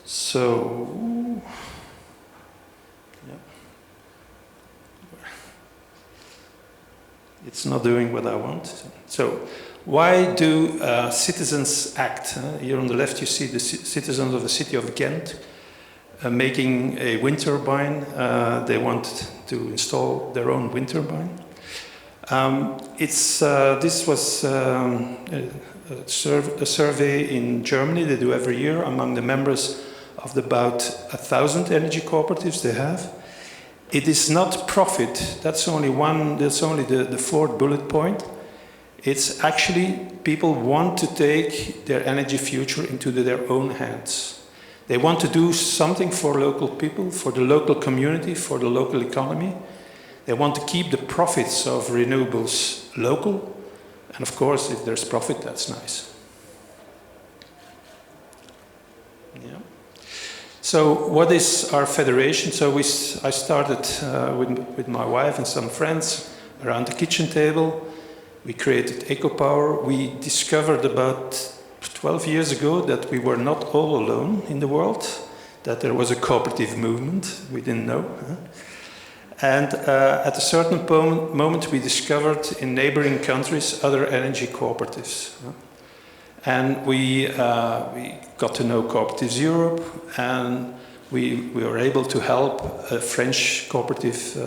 So, yeah. It's not doing what I want. So, why do citizens act? Here on the left you see the citizens of the city of Ghent making a wind turbine. They want to install their own wind turbine. This was a survey in Germany they do every year among the members of about 1,000 energy cooperatives they have. It is not profit. That's only the fourth bullet point. It's actually people want to take their energy future into their own hands. They want to do something for local people, for the local community, for the local economy. They want to keep the profits of renewables local. And of course, if there's profit, that's nice. Yeah. So what is our federation? So I started with my wife and some friends around the kitchen table. We created EcoPower. We discovered about 12 years ago that we were not all alone in the world, that there was a cooperative movement. We didn't know. And at a certain moment, we discovered in neighboring countries other energy cooperatives. And we got to know Cooperatives Europe, and we were able to help a French cooperative,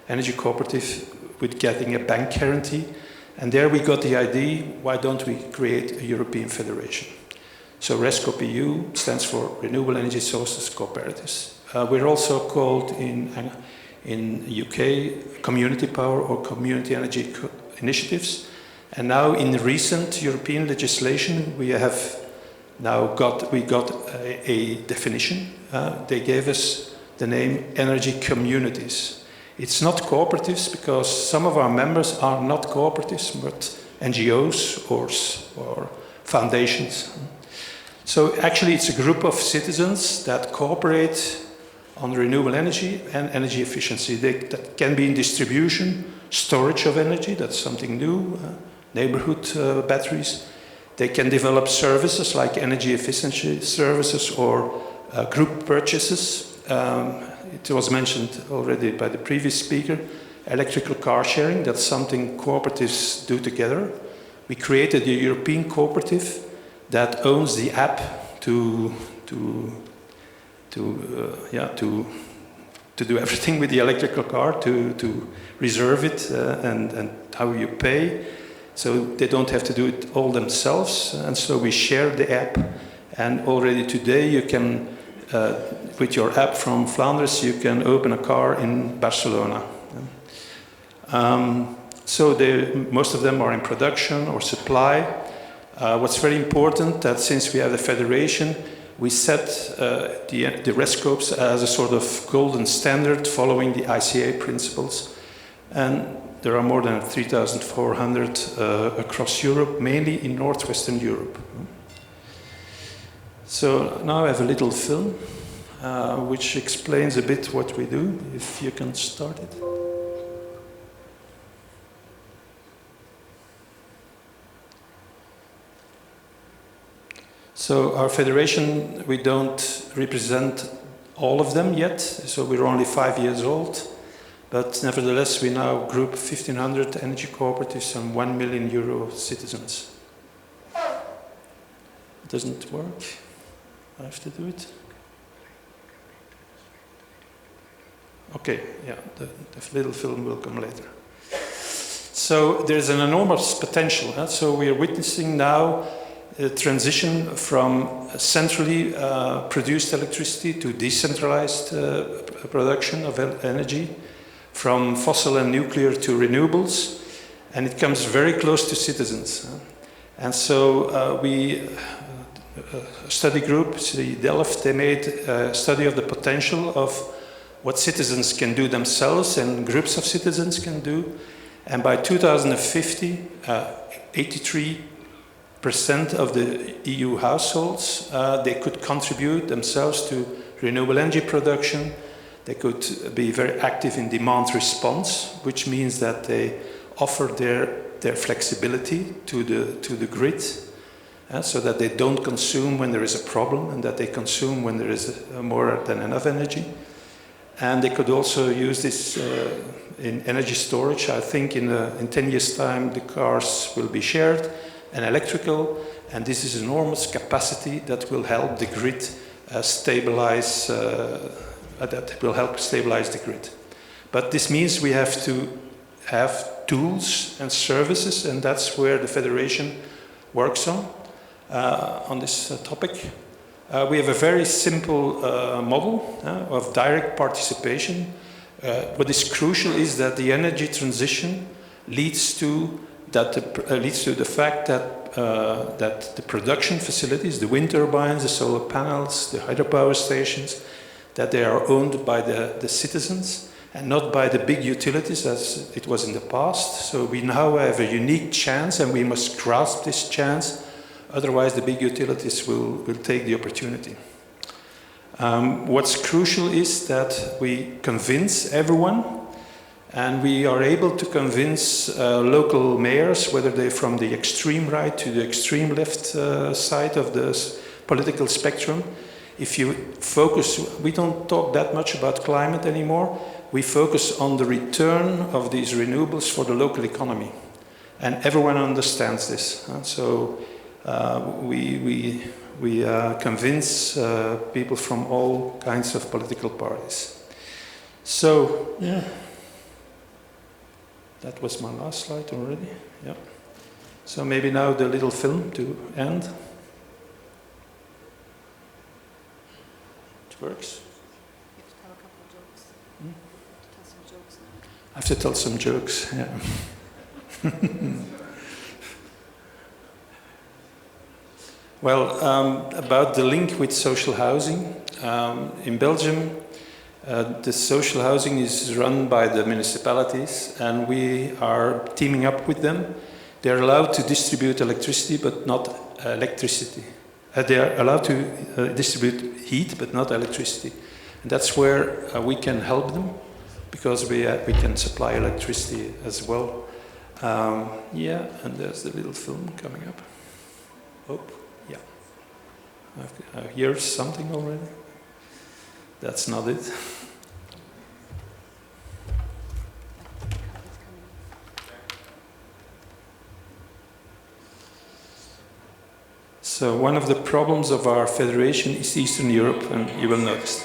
energy cooperative, with getting a bank guarantee. And there we got the idea, why don't we create a European federation? So RESCOP-EU stands for Renewable Energy Sources Cooperatives. We're also called in UK Community Power or Community Energy Initiatives. And now in recent European legislation, we got a definition. They gave us the name energy communities. It's not cooperatives because some of our members are not cooperatives, but NGOs or foundations. So actually it's a group of citizens that cooperate on renewable energy and energy efficiency. That can be in distribution, storage of energy, that's something new, neighborhood batteries. They can develop services like energy efficiency services or group purchases. It was mentioned already by the previous speaker, electrical car sharing, that's something cooperatives do together. We created a European cooperative that owns the app to do everything with the electrical car, to reserve it and how you pay. So they don't have to do it all themselves. And so we share the app. And already today you can, with your app from Flanders, you can open a car in Barcelona. So most of them are in production or supply. What's very important that since we have the federation, we set the RESCOPs as a sort of golden standard following the ICA principles. And there are more than 3,400 across Europe, mainly in Northwestern Europe. So now I have a little film which explains a bit what we do, if you can start it. So our federation, we don't represent all of them yet, so we're only 5 years old, but nevertheless we now group 1,500 energy cooperatives and 1 million euro citizens. It doesn't work. I have to do it. Okay, yeah, the little film will come later. So there's an enormous potential. So we are witnessing now a transition from centrally produced electricity to decentralized production of energy, from fossil and nuclear to renewables, and it comes very close to citizens. And so a study group, the Delft, they made a study of the potential of what citizens can do themselves and groups of citizens can do. And by 2050, 83% of the EU households, they could contribute themselves to renewable energy production. They could be very active in demand response, which means that they offer their flexibility to the grid, so that they don't consume when there is a problem and that they consume when there is more than enough energy. And they could also use this in energy storage. I think in 10 years' time the cars will be shared and electrical, and this is enormous capacity that will help the grid stabilize. That will help stabilize the grid. But this means we have to have tools and services, and that's where the Federation works on this topic. We have a very simple model of direct participation. What is crucial is that the energy transition leads to the fact that the production facilities, the wind turbines, the solar panels, the hydropower stations, that they are owned by the citizens and not by the big utilities as it was in the past. So we now have a unique chance and we must grasp this chance. Otherwise, the big utilities will take the opportunity. What's crucial is that we convince everyone, and we are able to convince local mayors, whether they're from the extreme right to the extreme left side of the political spectrum. If you focus, we don't talk that much about climate anymore. We focus on the return of these renewables for the local economy, and everyone understands this. So. We convince people from all kinds of political parties. So, yeah, that was my last slide already. Yeah. So maybe now the little film to end. It works. You have to tell a couple of jokes. Tell some jokes now. I have to tell some jokes, yeah. Well, about the link with social housing, in Belgium, the social housing is run by the municipalities, and we are teaming up with them. They are allowed to distribute electricity, but not electricity. They are allowed to distribute heat, but not electricity. And that's where we can help them, because we can supply electricity as well. Yeah, and there's the little film coming up. Oh. I hear something already. That's not it. So one of the problems of our federation is Eastern Europe, and you will notice.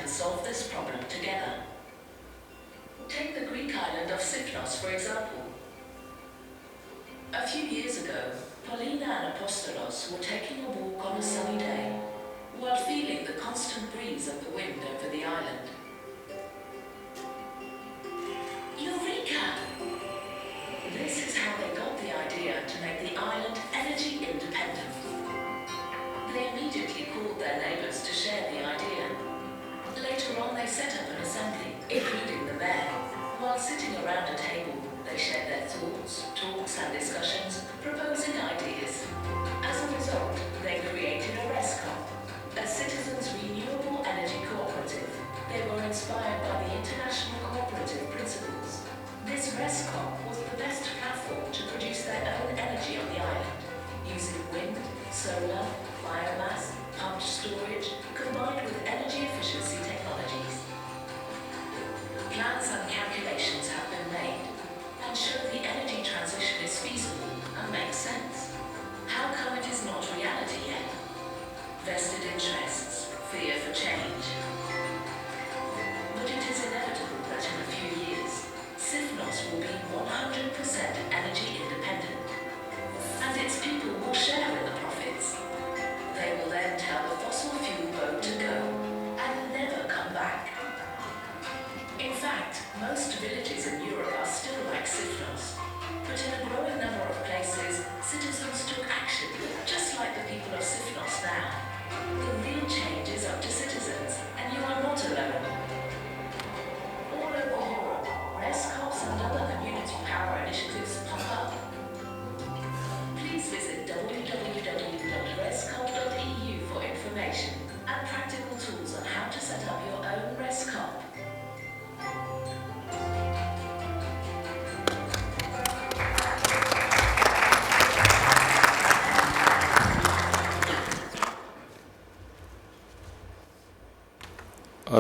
can solve this problem together. Take the Greek island of Sifnos, for example. A few years ago, Paulina and Apostolos were taking a walk on a sunny day while feeling the constant breeze of the wind over the island. Eureka! This is how they got the idea to make the island energy independent. They immediately called their neighbours to share the idea. Later on, they set up an assembly, including the mayor. While sitting around a table, they shared their thoughts, talks and discussions, proposing ideas. As a result, they created a RESCOP, a citizens' renewable energy cooperative. They were inspired by the international cooperative principles. This RESCOP was the best platform to produce their own energy on the island, using wind, solar, biomass, pumped storage, combined with energy efficiency technologies. Plans and calculations have been made and show the energy transition is feasible and makes sense. How come it is not reality yet? Vested interests, fear for change. But it is inevitable that in a few years, Sifnos will be 100% energy independent, and its people will share in the profits. They will then tell the fossil fuel boat to go and never come back. In fact, most villages in Europe are still like Sifnos, but in a growing number of places, citizens took action, just like the people of Sifnos now. The real change is up to citizens, and you are not alone. All over Europe, RESCOPs and other community power initiatives pop up. Please visit www.rescop.eu for information and practical tools on how to set up your own RESCOP.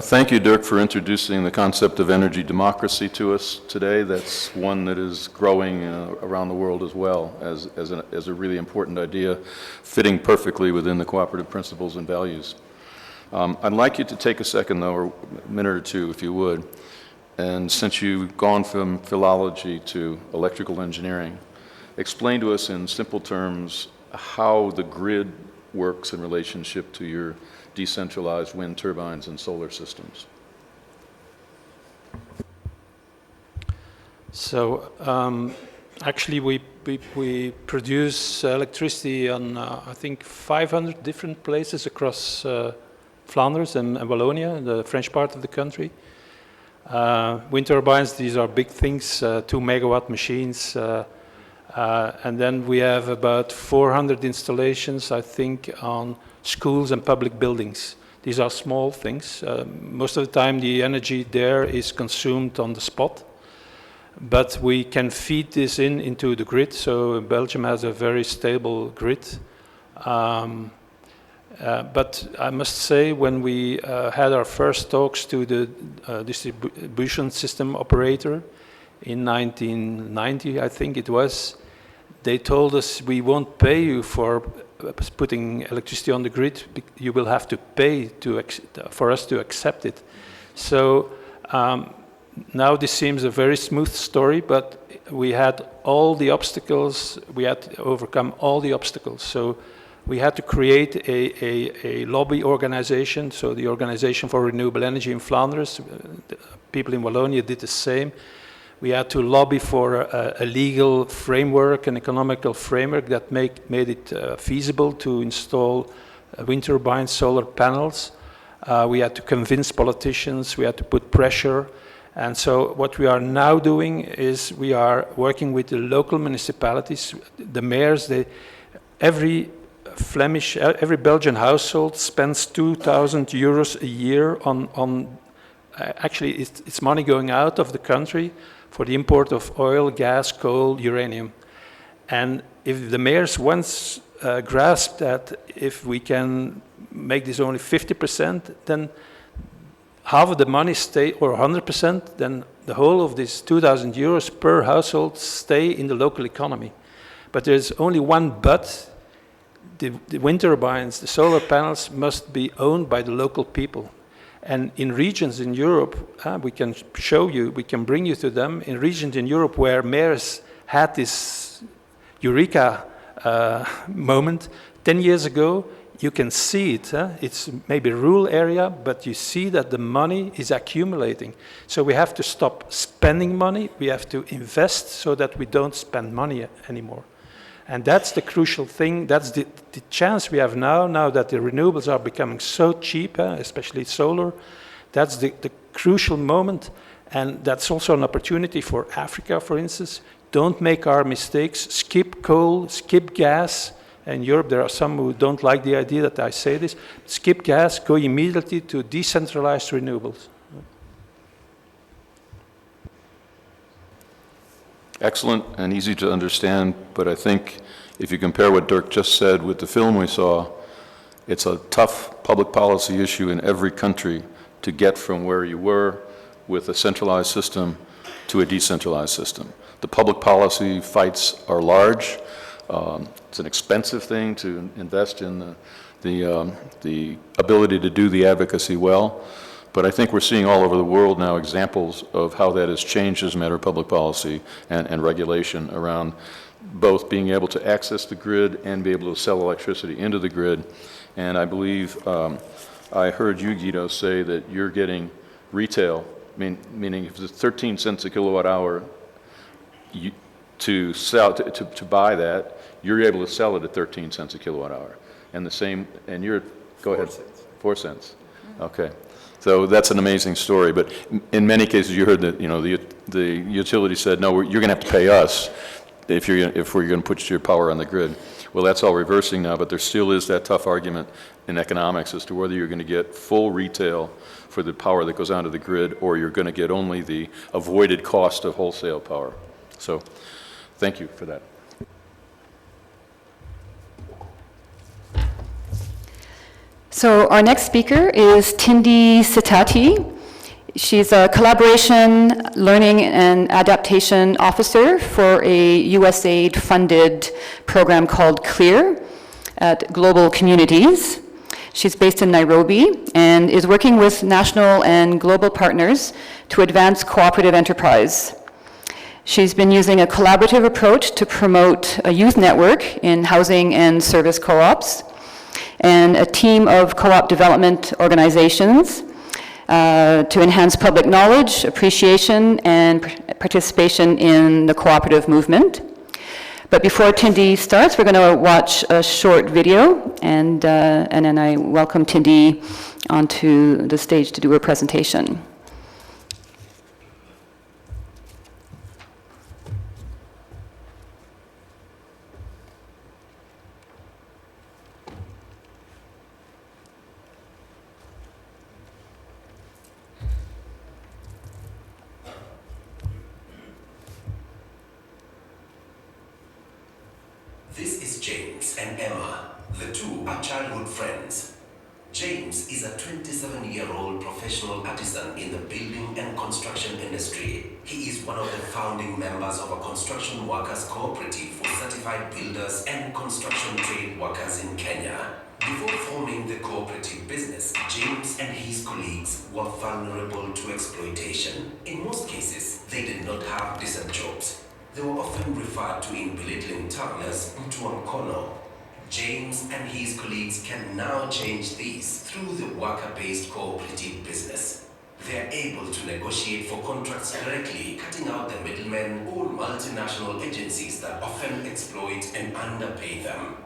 Thank you, Dirk, for introducing the concept of energy democracy to us today. That's one that is growing around the world as well as a really important idea, fitting perfectly within the cooperative principles and values. I'd like you to take a second, though, or a minute or two, if you would, and since you've gone from philology to electrical engineering, explain to us in simple terms how the grid works in relationship to your decentralized wind turbines and solar systems. So actually we produce electricity on I think 500 different places across Flanders and Wallonia, the French part of the country. Wind turbines, these are big things, 2 megawatt machines. And then we have about 400 installations, I think, on schools and public buildings. These are small things. Most of the time the energy there is consumed on the spot, but we can feed this into the grid. So Belgium has a very stable grid. But I must say, when we had our first talks to the distribution system operator in 1990, I think it was, they told us, we won't pay you for putting electricity on the grid, you will have to pay for us to accept it. So now this seems a very smooth story, but we had all the obstacles, we had to overcome all the obstacles. So we had to create a lobby organization, so the Organization for Renewable Energy in Flanders, people in Wallonia did the same. We had to lobby for a legal framework, an economical framework that made it feasible to install wind turbines, solar panels. We had to convince politicians, we had to put pressure. And so what we are now doing is we are working with the local municipalities, the mayors. Every Belgian household spends 2,000 euros a year on actually it's money going out of the country for the import of oil, gas, coal, uranium. And if the mayors once grasp that if we can make this only 50%, then half of the money stay, or 100%, then the whole of this 2,000 euros per household stay in the local economy. But there's only one but. The wind turbines, the solar panels must be owned by the local people. And in regions in Europe, we can show you, we can bring you to them, in regions in Europe where mayors had this eureka moment 10 years ago, you can see it. It's maybe a rural area, but you see that the money is accumulating. So we have to stop spending money. We have to invest so that we don't spend money anymore. And that's the crucial thing. That's the chance we have now that the renewables are becoming so cheap, especially solar. That's the crucial moment. And that's also an opportunity for Africa, for instance. Don't make our mistakes. Skip coal, skip gas. In Europe, there are some who don't like the idea that I say this. Skip gas, go immediately to decentralized renewables. Excellent and easy to understand, but I think if you compare what Dirk just said with the film we saw, it's a tough public policy issue in every country to get from where you were with a centralized system to a decentralized system. The public policy fights are large. It's an expensive thing to invest in the ability to do the advocacy well. But I think we're seeing all over the world now examples of how that has changed as a matter of public policy and regulation around both being able to access the grid and be able to sell electricity into the grid. And I believe I heard you, Guido, say that you're getting retail, meaning if it's 13 cents a kilowatt hour to sell to buy that, you're able to sell it at 13 cents a kilowatt hour. And the same, and you're, go ahead. 4 cents. Okay. So that's an amazing story, but in many cases you heard that the utility said, no, you're going to have to pay us if we're going to put your power on the grid. Well, that's all reversing now, but there still is that tough argument in economics as to whether you're going to get full retail for the power that goes onto the grid, or you're going to get only the avoided cost of wholesale power. So, thank you for that. So our next speaker is Tindi Sitati. She's a collaboration, learning, and adaptation officer for a USAID-funded program called CLEAR at Global Communities. She's based in Nairobi and is working with national and global partners to advance cooperative enterprise. She's been using a collaborative approach to promote a youth network in housing and service co-ops, and a team of co-op development organizations to enhance public knowledge, appreciation, and participation in the cooperative movement. But before Tindi starts, we're going to watch a short video, and then I welcome Tindi onto the stage to do her presentation. This is James and Emma. The two are childhood friends. James is a 27-year-old professional artisan in the building and construction industry. He is one of the founding members of a construction workers cooperative for certified builders and construction trade workers in Kenya. Before forming the cooperative business, James and his colleagues were vulnerable to exploitation. In most cases, they did not have decent jobs. They were often referred to in belittling terms as mtu wa mkono. James and his colleagues can now change these through the worker-based cooperative business. They are able to negotiate for contracts directly, cutting out the middlemen or multinational agencies that often exploit and underpay them.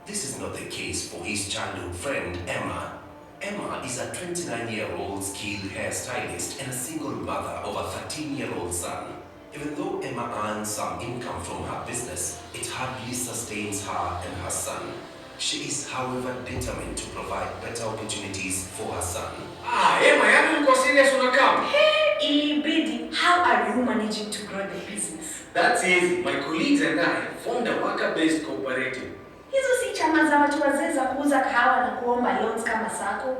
This is not the case for his childhood friend, Emma. Emma is a 29-year-old skilled hairstylist and a single mother of a 13-year-old son. Even though Emma earns some income from her business, it hardly sustains her and her son. She is, however, determined to provide better opportunities for her son. Emma, yaani uko serious unakam? Hey, Ilibidi, how are you managing to grow the business? That's easy. My colleagues and I formed a worker-based cooperative. Hizo si chama za watu wazee za kuuza kahawa na kuomba loans kama sako?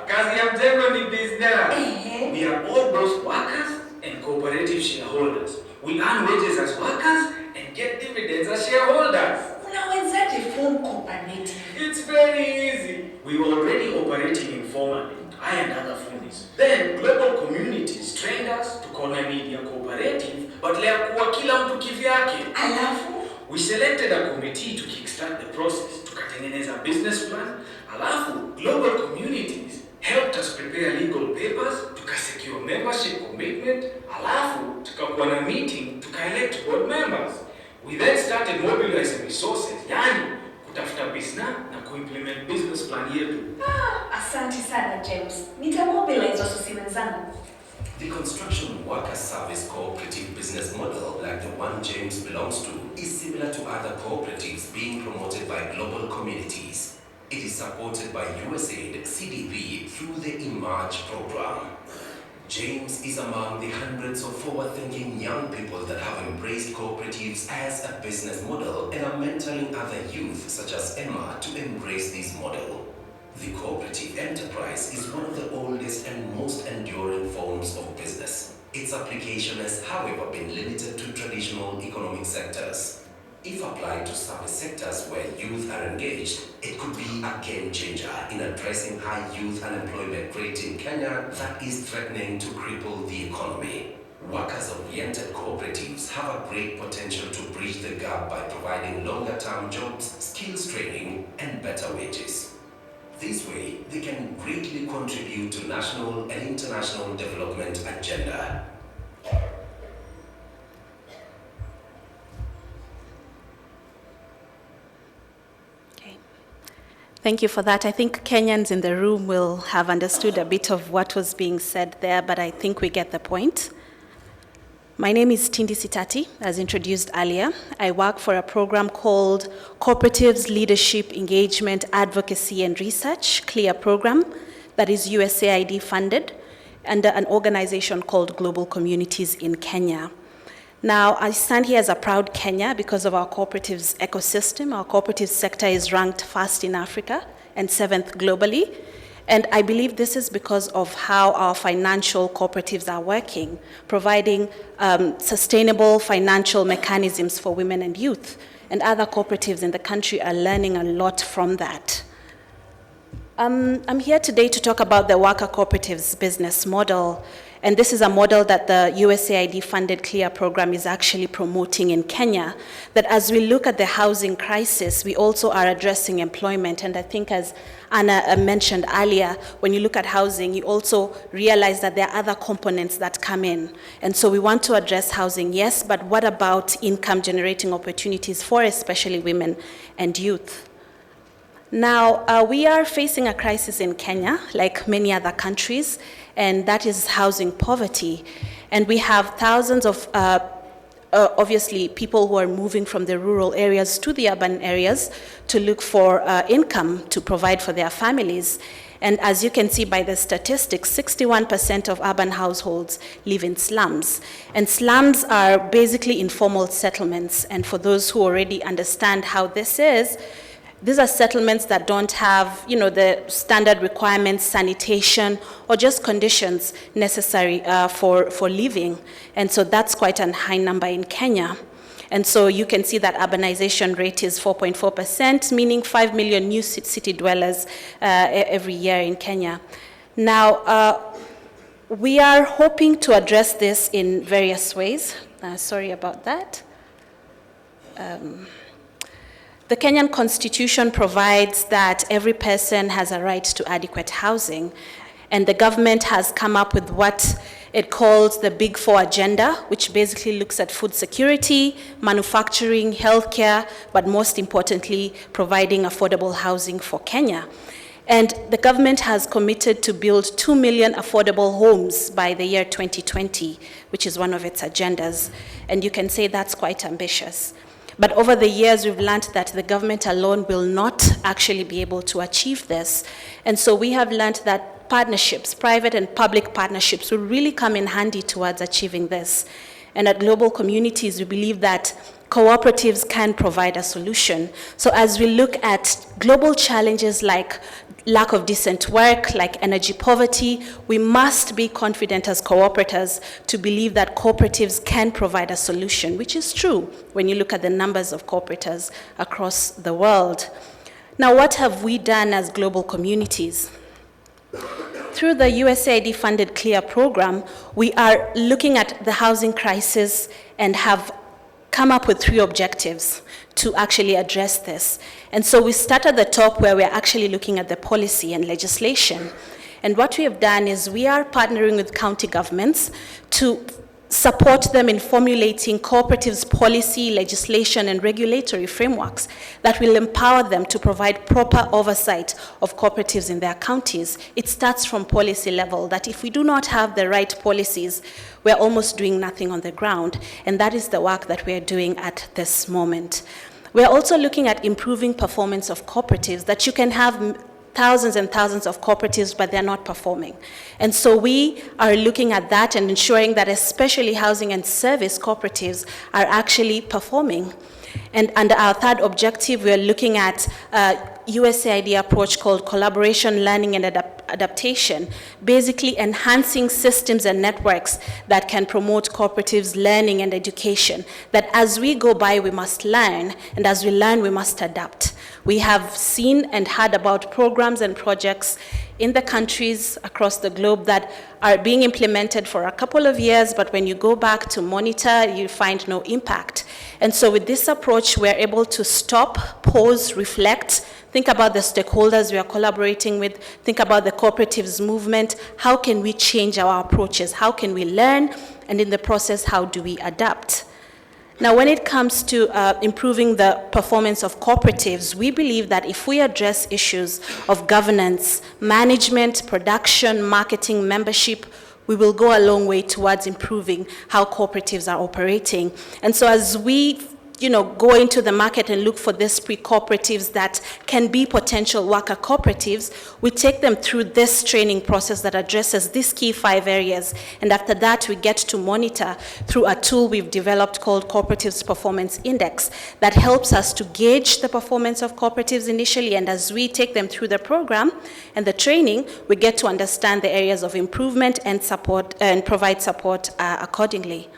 Kazi ya mjengo ni business. Ehe. We are all those workers and cooperative shareholders. We earn wages as workers and get dividends as shareholders. Unawezaje form cooperative? It's very easy. We were already operating informally. I and other foodies. Then global communities trained us to call a media cooperative, but lea kuwa kila mtu kivyake. Alafu We selected a committee to kickstart the process, tukatengeneza business plan, alafu global communities helped us prepare legal papers, tukasecure membership commitment, alafu tukakuwa na meeting, tukaelect board members. We then started mobilizing resources, yani kutafuta business na kuimplement business plan yetu. asante sana James. Nitamobilize wasusi wenzangu. The construction worker service cooperative business model, like the one James belongs to, is similar to other cooperatives being promoted by global communities. It is supported by USAID CDP through the Emerge program. James is among the hundreds of forward-thinking young people that have embraced cooperatives as a business model and are mentoring other youth, such as Emma, to embrace this model. The cooperative enterprise is one of the oldest and most enduring forms of business. Its application has, however, been limited to traditional economic sectors. If applied to service sectors where youth are engaged, it could be a game changer in addressing high youth unemployment rate in Kenya that is threatening to cripple the economy. Workers-oriented cooperatives have a great potential to bridge the gap by providing longer-term jobs, skills training, and better wages. This way, they can greatly contribute to national and international development agenda. Okay. Thank you for that. I think Kenyans in the room will have understood a bit of what was being said there, but I think we get the point. My name is Tindi Sitati, as introduced earlier. I work for a program called Cooperatives, Leadership, Engagement, Advocacy and Research, CLEAR program, that is USAID funded, under an organization called Global Communities in Kenya. Now, I stand here as a proud Kenya because of our cooperatives ecosystem. Our cooperative sector is ranked first in Africa and 7th globally. And I believe this is because of how our financial cooperatives are working, providing sustainable financial mechanisms for women and youth. And other cooperatives in the country are learning a lot from that. I'm here today to talk about the worker cooperatives business model. And this is a model that the USAID-funded CLEAR program is actually promoting in Kenya, that as we look at the housing crisis, we also are addressing employment. And I think as Anna mentioned earlier, when you look at housing, you also realize that there are other components that come in. And so we want to address housing, yes, but what about income-generating opportunities for especially women and youth? Now, we are facing a crisis in Kenya, like many other countries, and that is housing poverty. And we have thousands of, obviously, people who are moving from the rural areas to the urban areas to look for income to provide for their families. And as you can see by the statistics, 61% of urban households live in slums. And slums are basically informal settlements. And for those who already understand how this is, these are settlements that don't have, the standard requirements, sanitation, or just conditions necessary for living. And so that's quite a high number in Kenya. And so you can see that urbanization rate is 4.4%, meaning 5 million new city dwellers every year in Kenya. Now, we are hoping to address this in various ways. Sorry about that. The Kenyan Constitution provides that every person has a right to adequate housing, and the government has come up with what it calls the Big Four agenda, which basically looks at food security, manufacturing, healthcare, but most importantly, providing affordable housing for Kenya. And the government has committed to build 2 million affordable homes by the year 2020, which is one of its agendas. And you can say that's quite ambitious. But over the years, we've learned that the government alone will not actually be able to achieve this. And so we have learned that partnerships, private and public partnerships, will really come in handy towards achieving this. And at Global Communities, we believe that cooperatives can provide a solution. So as we look at global challenges like lack of decent work, like energy poverty, we must be confident as cooperators to believe that cooperatives can provide a solution, which is true when you look at the numbers of cooperators across the world. Now, what have we done as Global Communities? through the USAID-funded CLEAR program, we are looking at the housing crisis and have come up with 3 objectives to actually address this. And so we start at the top where we're actually looking at the policy and legislation. And what we have done is we are partnering with county governments to support them in formulating cooperatives policy, legislation, and regulatory frameworks that will empower them to provide proper oversight of cooperatives in their counties. It starts from policy level, that if we do not have the right policies, we're almost doing nothing on the ground, and that is the work that we're doing at this moment. We're also looking at improving performance of cooperatives, that you can have thousands and thousands of cooperatives, but they're not performing. And so we are looking at that and ensuring that especially housing and service cooperatives are actually performing. And under our 3rd objective, we're looking at a USAID approach called collaboration, learning, and adaptation, basically enhancing systems and networks that can promote cooperatives' learning and education, that as we go by, we must learn, and as we learn, we must adapt. We have seen and heard about programs and projects in the countries across the globe that are being implemented for a couple of years, but when you go back to monitor, you find no impact. And so with this approach, we're able to stop, pause, reflect, think about the stakeholders we are collaborating with, think about the cooperatives movement. How can we change our approaches? How can we learn? And in the process, how do we adapt? Now, when it comes to improving the performance of cooperatives, we believe that if we address issues of governance, management, production, marketing, membership, we will go a long way towards improving how cooperatives are operating. And so as we go into the market and look for these pre-cooperatives that can be potential worker cooperatives, we take them through this training process that addresses these key 5 areas. And after that, we get to monitor through a tool we've developed called Cooperatives Performance Index that helps us to gauge the performance of cooperatives initially. And as we take them through the program and the training, we get to understand the areas of improvement and support and provide support accordingly.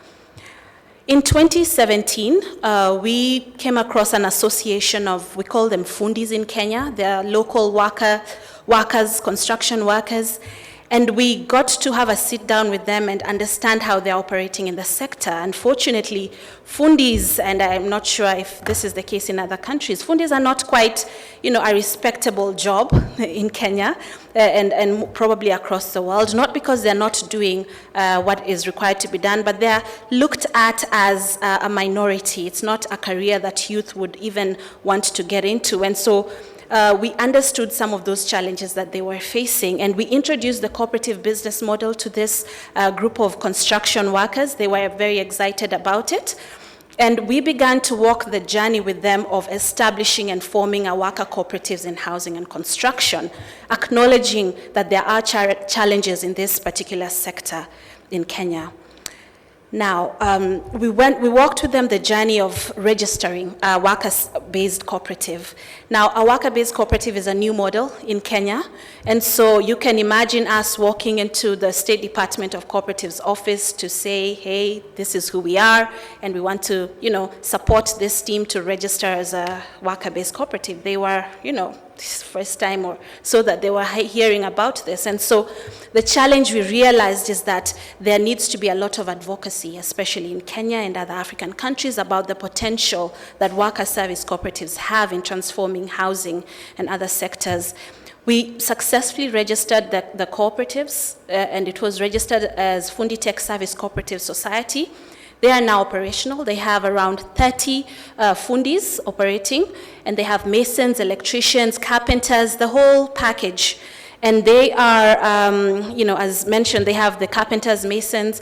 In 2017, we came across an association of, we call them fundis in Kenya. They're local workers, construction workers. And we got to have a sit down with them and understand how they're operating in the sector. Unfortunately, fundis, and I'm not sure if this is the case in other countries, fundis are not quite, a respectable job in Kenya and probably across the world, not because they're not doing what is required to be done, but they're looked at as a minority. It's not a career that youth would even want to get into. And so we understood some of those challenges that they were facing, and we introduced the cooperative business model to this group of construction workers. They were very excited about it. And we began to walk the journey with them of establishing and forming our worker cooperatives in housing and construction, acknowledging that there are challenges in this particular sector in Kenya. Now, we walked with them the journey of registering a worker-based cooperative. Now, a worker-based cooperative is a new model in Kenya, and so you can imagine us walking into the State Department of Cooperatives office to say, hey, this is who we are, and we want to, support this team to register as a worker-based cooperative. They were, first time or so that they were hearing about this. And so the challenge we realized is that there needs to be a lot of advocacy, especially in Kenya and other African countries, about the potential that worker service cooperatives have in transforming housing and other sectors. We successfully registered the cooperatives, and it was registered as Fundi Tech Service Cooperative Society. They are now operational. They have around 30 fundis operating, and they have masons, electricians, carpenters, the whole package. And they are, as mentioned, they have the carpenters, masons.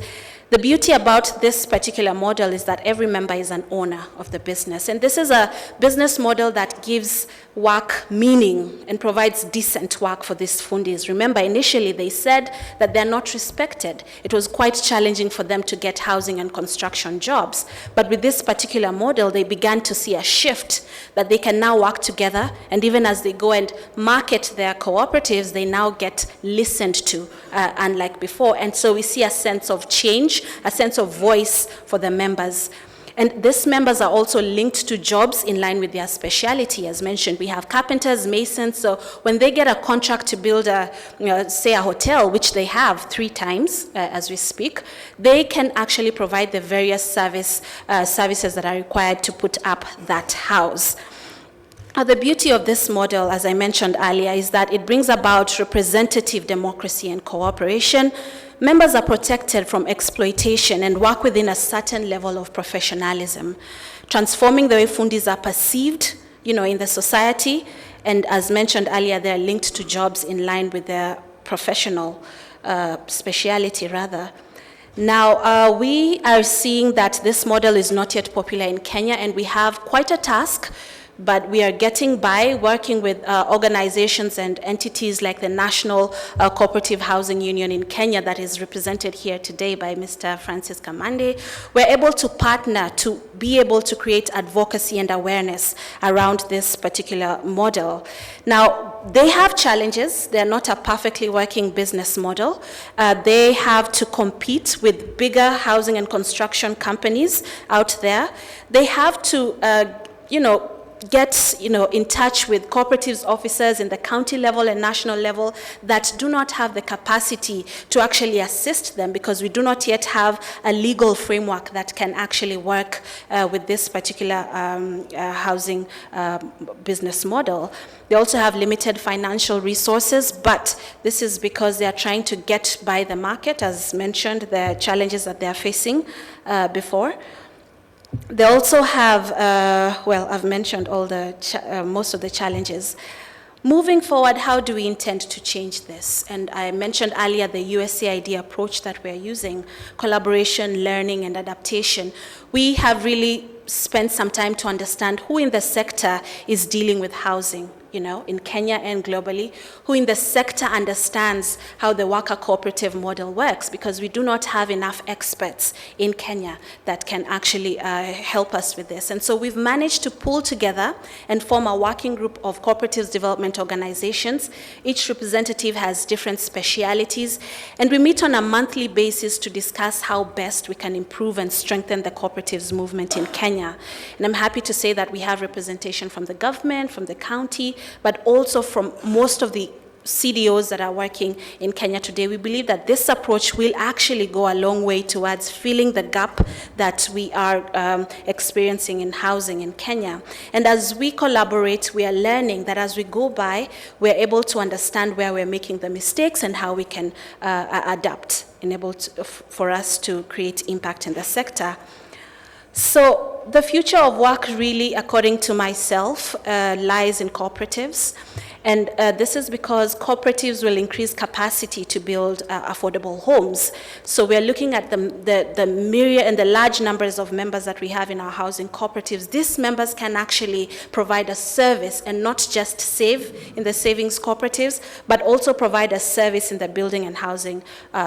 The beauty about this particular model is that every member is an owner of the business. And this is a business model that gives work meaning and provides decent work for these fundis. Remember, initially they said that they're not respected. It was quite challenging for them to get housing and construction jobs. But with this particular model, they began to see a shift that they can now work together. And even as they go and market their cooperatives, they now get listened to, unlike before. And so we see a sense of change, a sense of voice for the members. And these members are also linked to jobs in line with their speciality. As mentioned, we have carpenters, masons, so when they get a contract to build say a hotel, which they have 3 times as we speak, they can actually provide the various services that are required to put up that house. The beauty of this model, as I mentioned earlier, is that it brings about representative democracy and cooperation. Members are protected from exploitation and work within a certain level of professionalism, transforming the way fundis are perceived, in the society. And as mentioned earlier, they're linked to jobs in line with their professional speciality, rather. Now, we are seeing that this model is not yet popular in Kenya, and we have quite a task, but we are getting by working with organizations and entities like the National Cooperative Housing Union in Kenya that is represented here today by Mr. Francis Kamande. We're able to partner to be able to create advocacy and awareness around this particular model. Now, they have challenges. They're not a perfectly working business model. They have to compete with bigger housing and construction companies out there. They have to, get in touch with cooperatives officers in the county level and national level that do not have the capacity to actually assist them, because we do not yet have a legal framework that can actually work with this particular housing business model. They also have limited financial resources, but this is because they are trying to get by the market, as mentioned, the challenges that they are facing before. They also have, I've mentioned all the most of the challenges. Moving forward, how do we intend to change this? And I mentioned earlier the USAID approach that we're using, collaboration, learning, and adaptation. We have really spent some time to understand who in the sector is dealing with housing, in Kenya and globally, who in the sector understands how the worker cooperative model works, because we do not have enough experts in Kenya that can actually help us with this. And so we've managed to pull together and form a working group of cooperatives development organizations. Each representative has different specialities, and we meet on a monthly basis to discuss how best we can improve and strengthen the cooperatives movement in Kenya. And I'm happy to say that we have representation from the government, from the county, but also from most of the CDOs that are working in Kenya today. We believe that this approach will actually go a long way towards filling the gap that we are experiencing in housing in Kenya. And as we collaborate, we are learning that as we go by, we're able to understand where we're making the mistakes and how we can adapt, for us to create impact in the sector. So the future of work really, according to myself, lies in cooperatives. And this is because cooperatives will increase capacity to build affordable homes. So we're looking at the myriad and the large numbers of members that we have in our housing cooperatives. These members can actually provide a service and not just save in the savings cooperatives, but also provide a service in the building and housing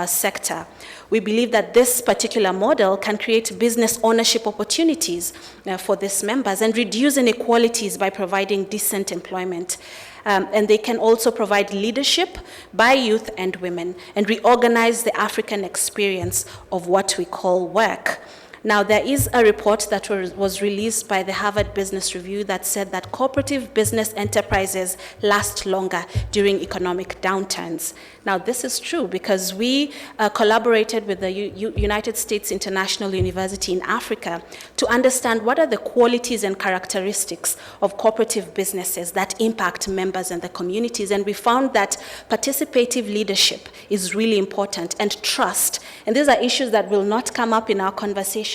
sector. We believe that this particular model can create business ownership opportunities for these members and reduce inequalities by providing decent employment. And they can also provide leadership by youth and women and reorganize the African experience of what we call work. Now, there is a report that was released by the Harvard Business Review that said that cooperative business enterprises last longer during economic downturns. Now, this is true because we collaborated with the United States International University in Africa to understand what are the qualities and characteristics of cooperative businesses that impact members and the communities. And we found that participative leadership is really important, and trust. And these are issues that will not come up in our conversations.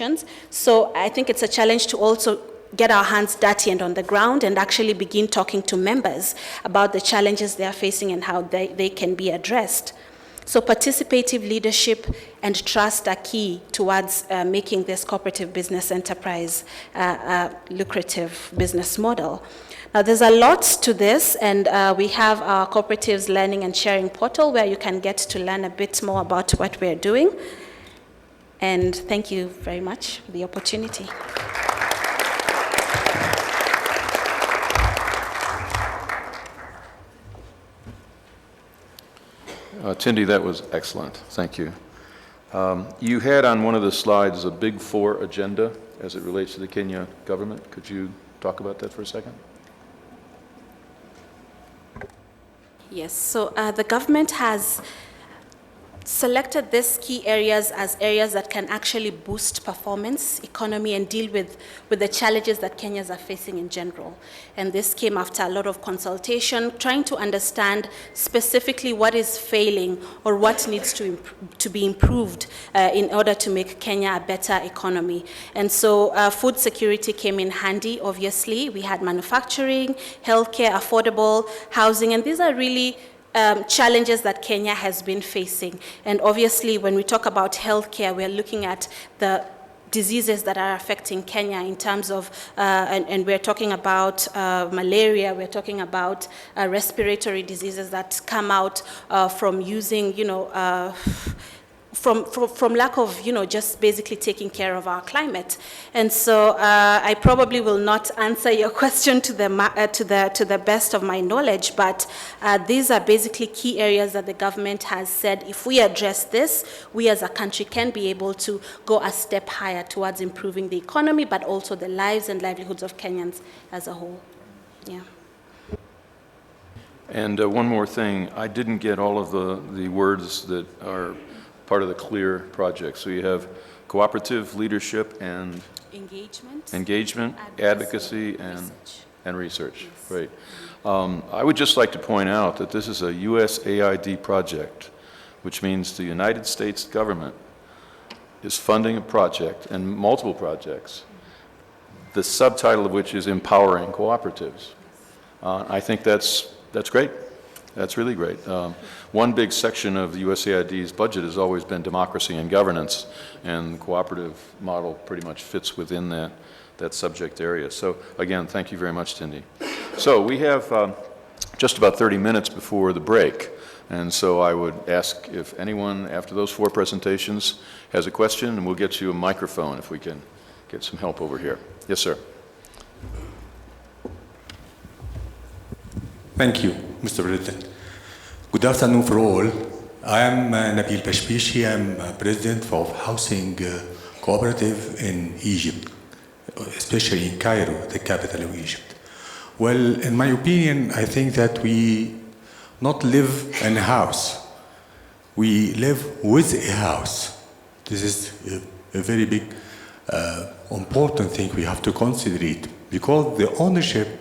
So I think it's a challenge to also get our hands dirty and on the ground and actually begin talking to members about the challenges they are facing and how they can be addressed. So participative leadership and trust are key towards making this cooperative business enterprise a lucrative business model. Now, there's a lot to this, and we have our Cooperatives Learning and Sharing portal where you can get to learn a bit more about what we're doing. And thank you very much for the opportunity. Tindi, that was excellent. Thank you. You had on one of the slides a Big Four agenda as it relates to the Kenya government. Could you talk about that for a second? Yes, so the government has selected these key areas as areas that can actually boost performance, economy, and deal with the challenges that Kenyans are facing in general. And this came after a lot of consultation, trying to understand specifically what is failing or what needs to be improved in order to make Kenya a better economy. And so food security came in handy, obviously. We had manufacturing, healthcare, affordable housing, and these are really challenges that Kenya has been facing. And obviously, when we talk about healthcare, we're looking at the diseases that are affecting Kenya in terms of, and we're talking about malaria, we're talking about respiratory diseases that come out from using, from lack of, just basically taking care of our climate. And so I probably will not answer your question to the best of my knowledge, but these are basically key areas that the government has said, if we address this, we as a country can be able to go a step higher towards improving the economy, but also the lives and livelihoods of Kenyans as a whole. Yeah. And one more thing, I didn't get all of the words that are part of the CLEAR project. So you have cooperative, leadership, and engagement, advocacy, and research. Yes. Right. I would just like to point out that this is a USAID project, which means the United States government is funding a project and multiple projects, the subtitle of which is Empowering Cooperatives. I think that's great. That's really great. One big section of the USAID's budget has always been democracy and governance, and the cooperative model pretty much fits within that subject area. So again, thank you very much, Tindi. So we have just about 30 minutes before the break, and so I would ask if anyone after those 4 presentations has a question, and we'll get you a microphone if we can get some help over here. Yes, sir. Thank you, Mr. President. Good afternoon for all. I am Nabil Bashbishi. I'm president of Housing Cooperative in Egypt, especially in Cairo, the capital of Egypt. Well, in my opinion, I think that we not live in a house. We live with a house. This is a very big, important thing we have to consider it, because the ownership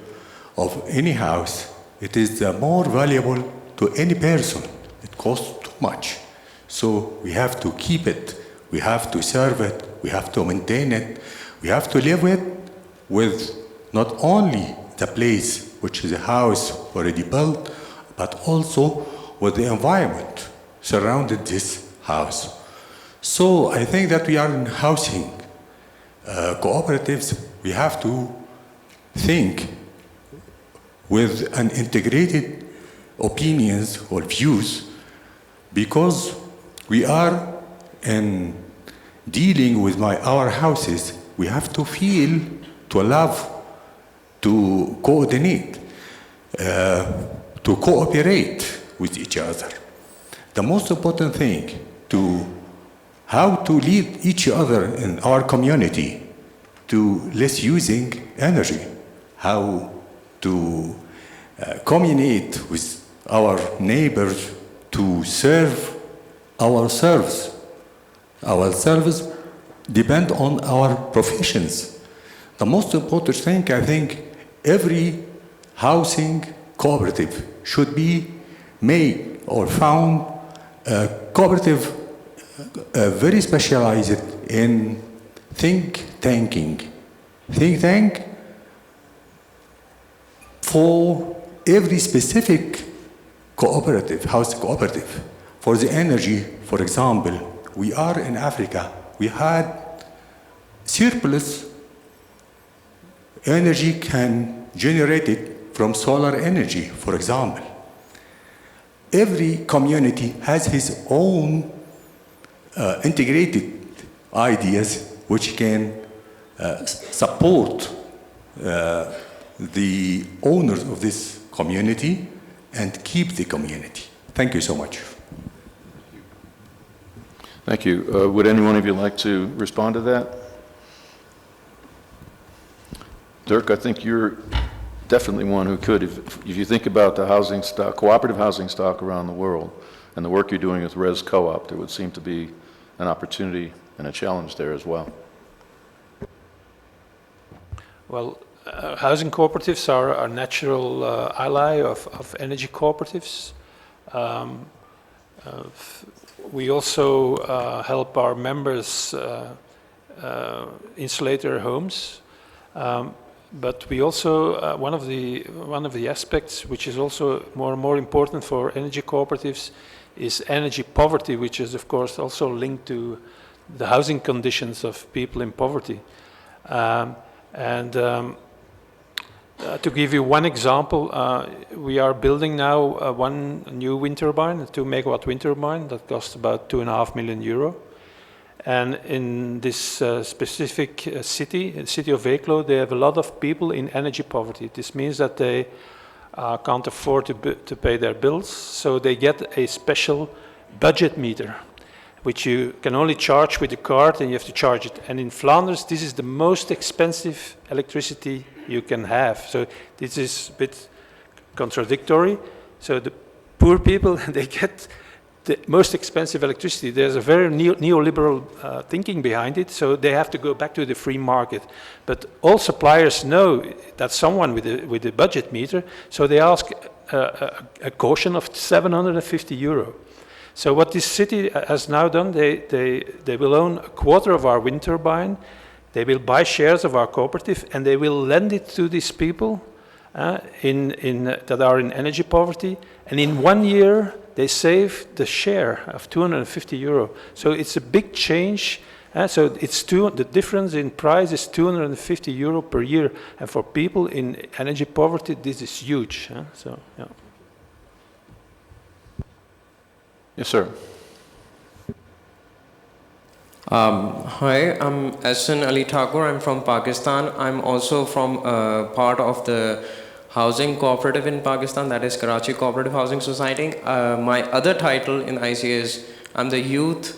of any house, it is more valuable to any person. It costs too much. So we have to keep it, we have to serve it, we have to maintain it, we have to live with not only the place, which is a house already built, but also with the environment surrounding this house. So I think that we are in housing cooperatives, we have to think with an integrated opinions or views, because we are in dealing with our houses, we have to feel, to love, to coordinate, to cooperate with each other. The most important thing to how to lead each other in our community to less using energy, how to communicate with our neighbors to serve ourselves. Our service depend on our professions. The most important thing, I think, every housing cooperative should be made or found a cooperative very specialized in think tanking. Think tank for every specific cooperative, house cooperative. For the energy, for example, we are in Africa, we had surplus energy can generate it from solar energy, for example. Every community has his own integrated ideas which can support the owners of this community and keep the community. Thank you so much. Thank you. Would any one of you like to respond to that? Dirk, I think you're definitely one who could. If you think about the housing stock, cooperative housing stock around the world, and the work you're doing with Res Co-op, there would seem to be an opportunity and a challenge there as well. Well, housing cooperatives are a natural ally of energy cooperatives. We also help our members insulate their homes. But we also, one of the aspects which is also more and more important for energy cooperatives is energy poverty, which is of course also linked to the housing conditions of people in poverty. To give you one example, we are building now one new wind turbine, a 2 megawatt wind turbine that costs about €2.5 million. And in this specific city, the city of Eeklo, they have a lot of people in energy poverty. This means that they can't afford to pay their bills, so they get a special budget meter, which you can only charge with a card, and you have to charge it. And in Flanders, this is the most expensive electricity you can have. So this is a bit contradictory. So the poor people, they get the most expensive electricity. There's a very neoliberal thinking behind it, so they have to go back to the free market. But all suppliers know that someone with a budget meter, so they ask a caution of €750. So what this city has now done, they will own a quarter of our wind turbine, they will buy shares of our cooperative, and they will lend it to these people that are in energy poverty, and in 1 year, they save the share of €250. So it's a big change. So the difference in price is €250 per year. And for people in energy poverty, this is huge. So, yeah. Yes, sir. Hi, I'm Ahsan Ali Thakur. I'm from Pakistan. I'm also from part of the housing cooperative in Pakistan, that is Karachi Cooperative Housing Society. My other title in ICA is I'm the youth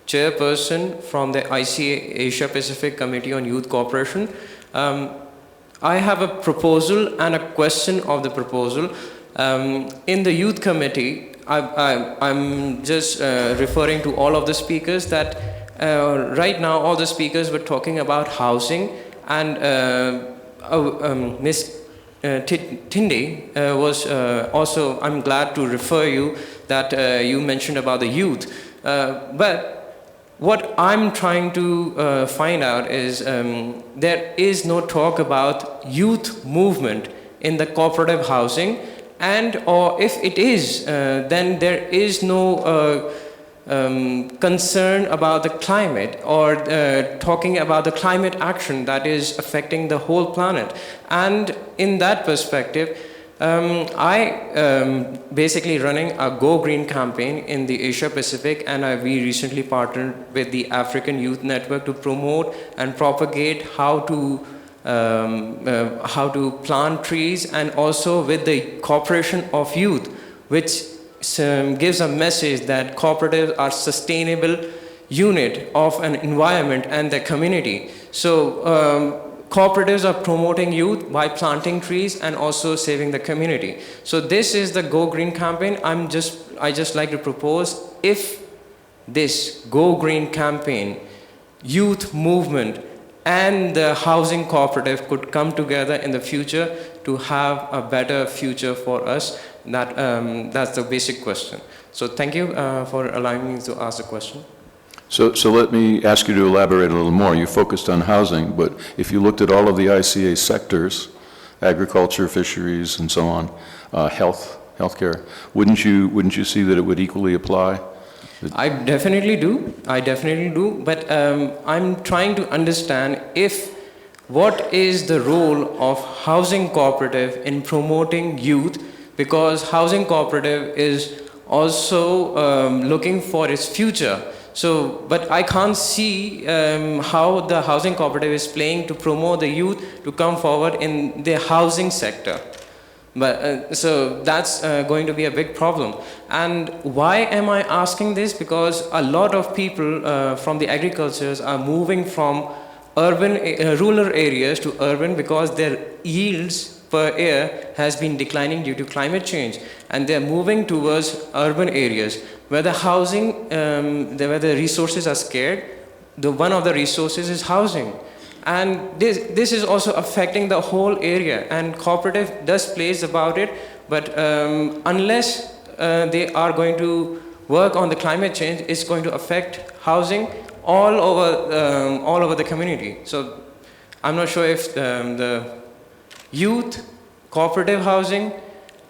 chairperson from the ICA Asia Pacific Committee on Youth Cooperation. I have a proposal and a question of the proposal. In the youth committee, I'm just referring to all of the speakers that right now all the speakers were talking about housing, and Ms. Tinde was also, I'm glad to refer you that you mentioned about the youth. But what I'm trying to find out is there is no talk about youth movement in the cooperative housing, and or if it is, then there is no concern about the climate or talking about the climate action that is affecting the whole planet. And in that perspective, I basically running a Go Green campaign in the Asia Pacific, and we recently partnered with the African Youth Network to promote and propagate how to plant trees, and also with the cooperation of youth, which gives a message that cooperatives are sustainable unit of an environment and the community. So cooperatives are promoting youth by planting trees and also saving the community. So this is the Go Green campaign. I just like to propose, if this Go Green campaign, youth movement, and the housing cooperative could come together in the future to have a better future for us. That's the basic question. So thank you for allowing me to ask the question. So let me ask you to elaborate a little more. You focused on housing, but if you looked at all of the ICA sectors, agriculture, fisheries, and so on, healthcare, wouldn't you see that it would equally apply? I definitely do. But I'm trying to understand what is the role of housing cooperative in promoting youth, because housing cooperative is also looking for its future. So, but I can't see how the housing cooperative is playing to promote the youth to come forward in the housing sector. But so that's going to be a big problem. And why am I asking this? Because a lot of people from the agricultures are moving from rural areas to urban because their yields per year has been declining due to climate change, and they're moving towards urban areas where the housing, where the resources are scarce. One of the resources is housing. And this is also affecting the whole area, and Cooperative does plays about it, but unless they are going to work on the climate change, it's going to affect housing all over the community. So I'm not sure if the youth, cooperative housing,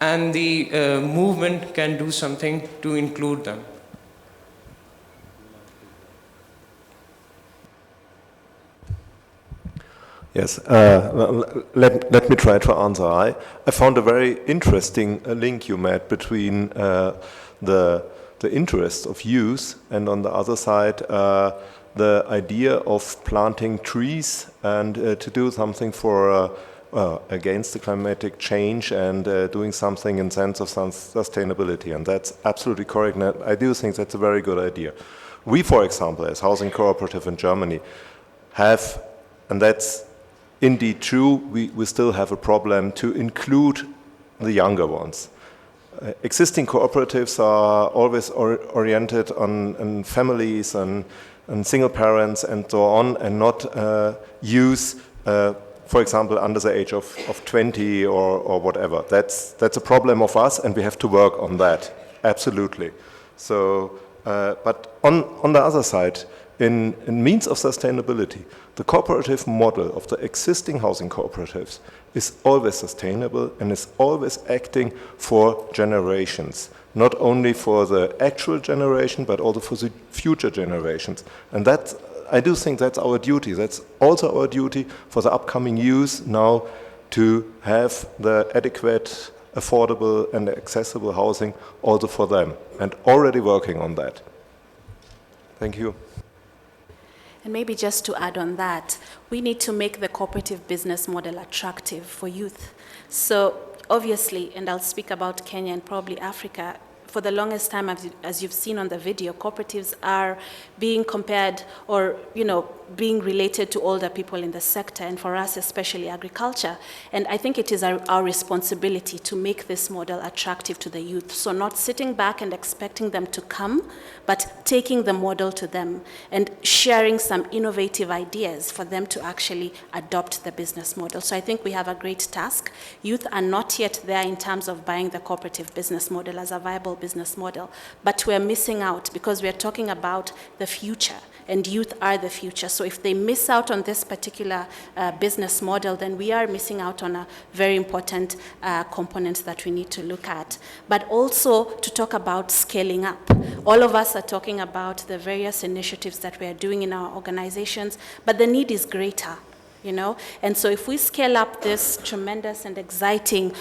and the movement can do something to include them. Yes, let me try to answer. I found a very interesting link you made between the interest of youth and on the other side the idea of planting trees and to do something for against the climatic change and doing something in sense of sustainability, and that's absolutely correct. And I do think that's a very good idea. We, for example, as Housing Cooperative in Germany, have, and that's indeed true, we still have a problem to include the younger ones. Existing cooperatives are always oriented on families and single parents and so on, and not use, for example, under the age of 20 or whatever. That's a problem of us, and we have to work on that, absolutely. So, but on the other side, in means of sustainability, the cooperative model of the existing housing cooperatives is always sustainable and is always acting for generations, not only for the actual generation, but also for the future generations. And that, I do think that's our duty. That's also our duty for the upcoming youth now to have the adequate, affordable and accessible housing also for them, and already working on that. Thank you. And maybe just to add on that, we need to make the cooperative business model attractive for youth. So obviously, and I'll speak about Kenya and probably Africa, for the longest time, as you've seen on the video, cooperatives are being compared or, being related to older people in the sector, and for us, especially agriculture. And I think it is our responsibility to make this model attractive to the youth. So not sitting back and expecting them to come, but taking the model to them and sharing some innovative ideas for them to actually adopt the business model. So I think we have a great task. Youth are not yet there in terms of buying the cooperative business model as a viable business model, but we're missing out because we're talking about the future, and youth are the future. So if they miss out on this particular business model, then we are missing out on a very important component that we need to look at. But also to talk about scaling up. All of us are talking about the various initiatives that we are doing in our organizations, but the need is greater. And so if we scale up this tremendous and exciting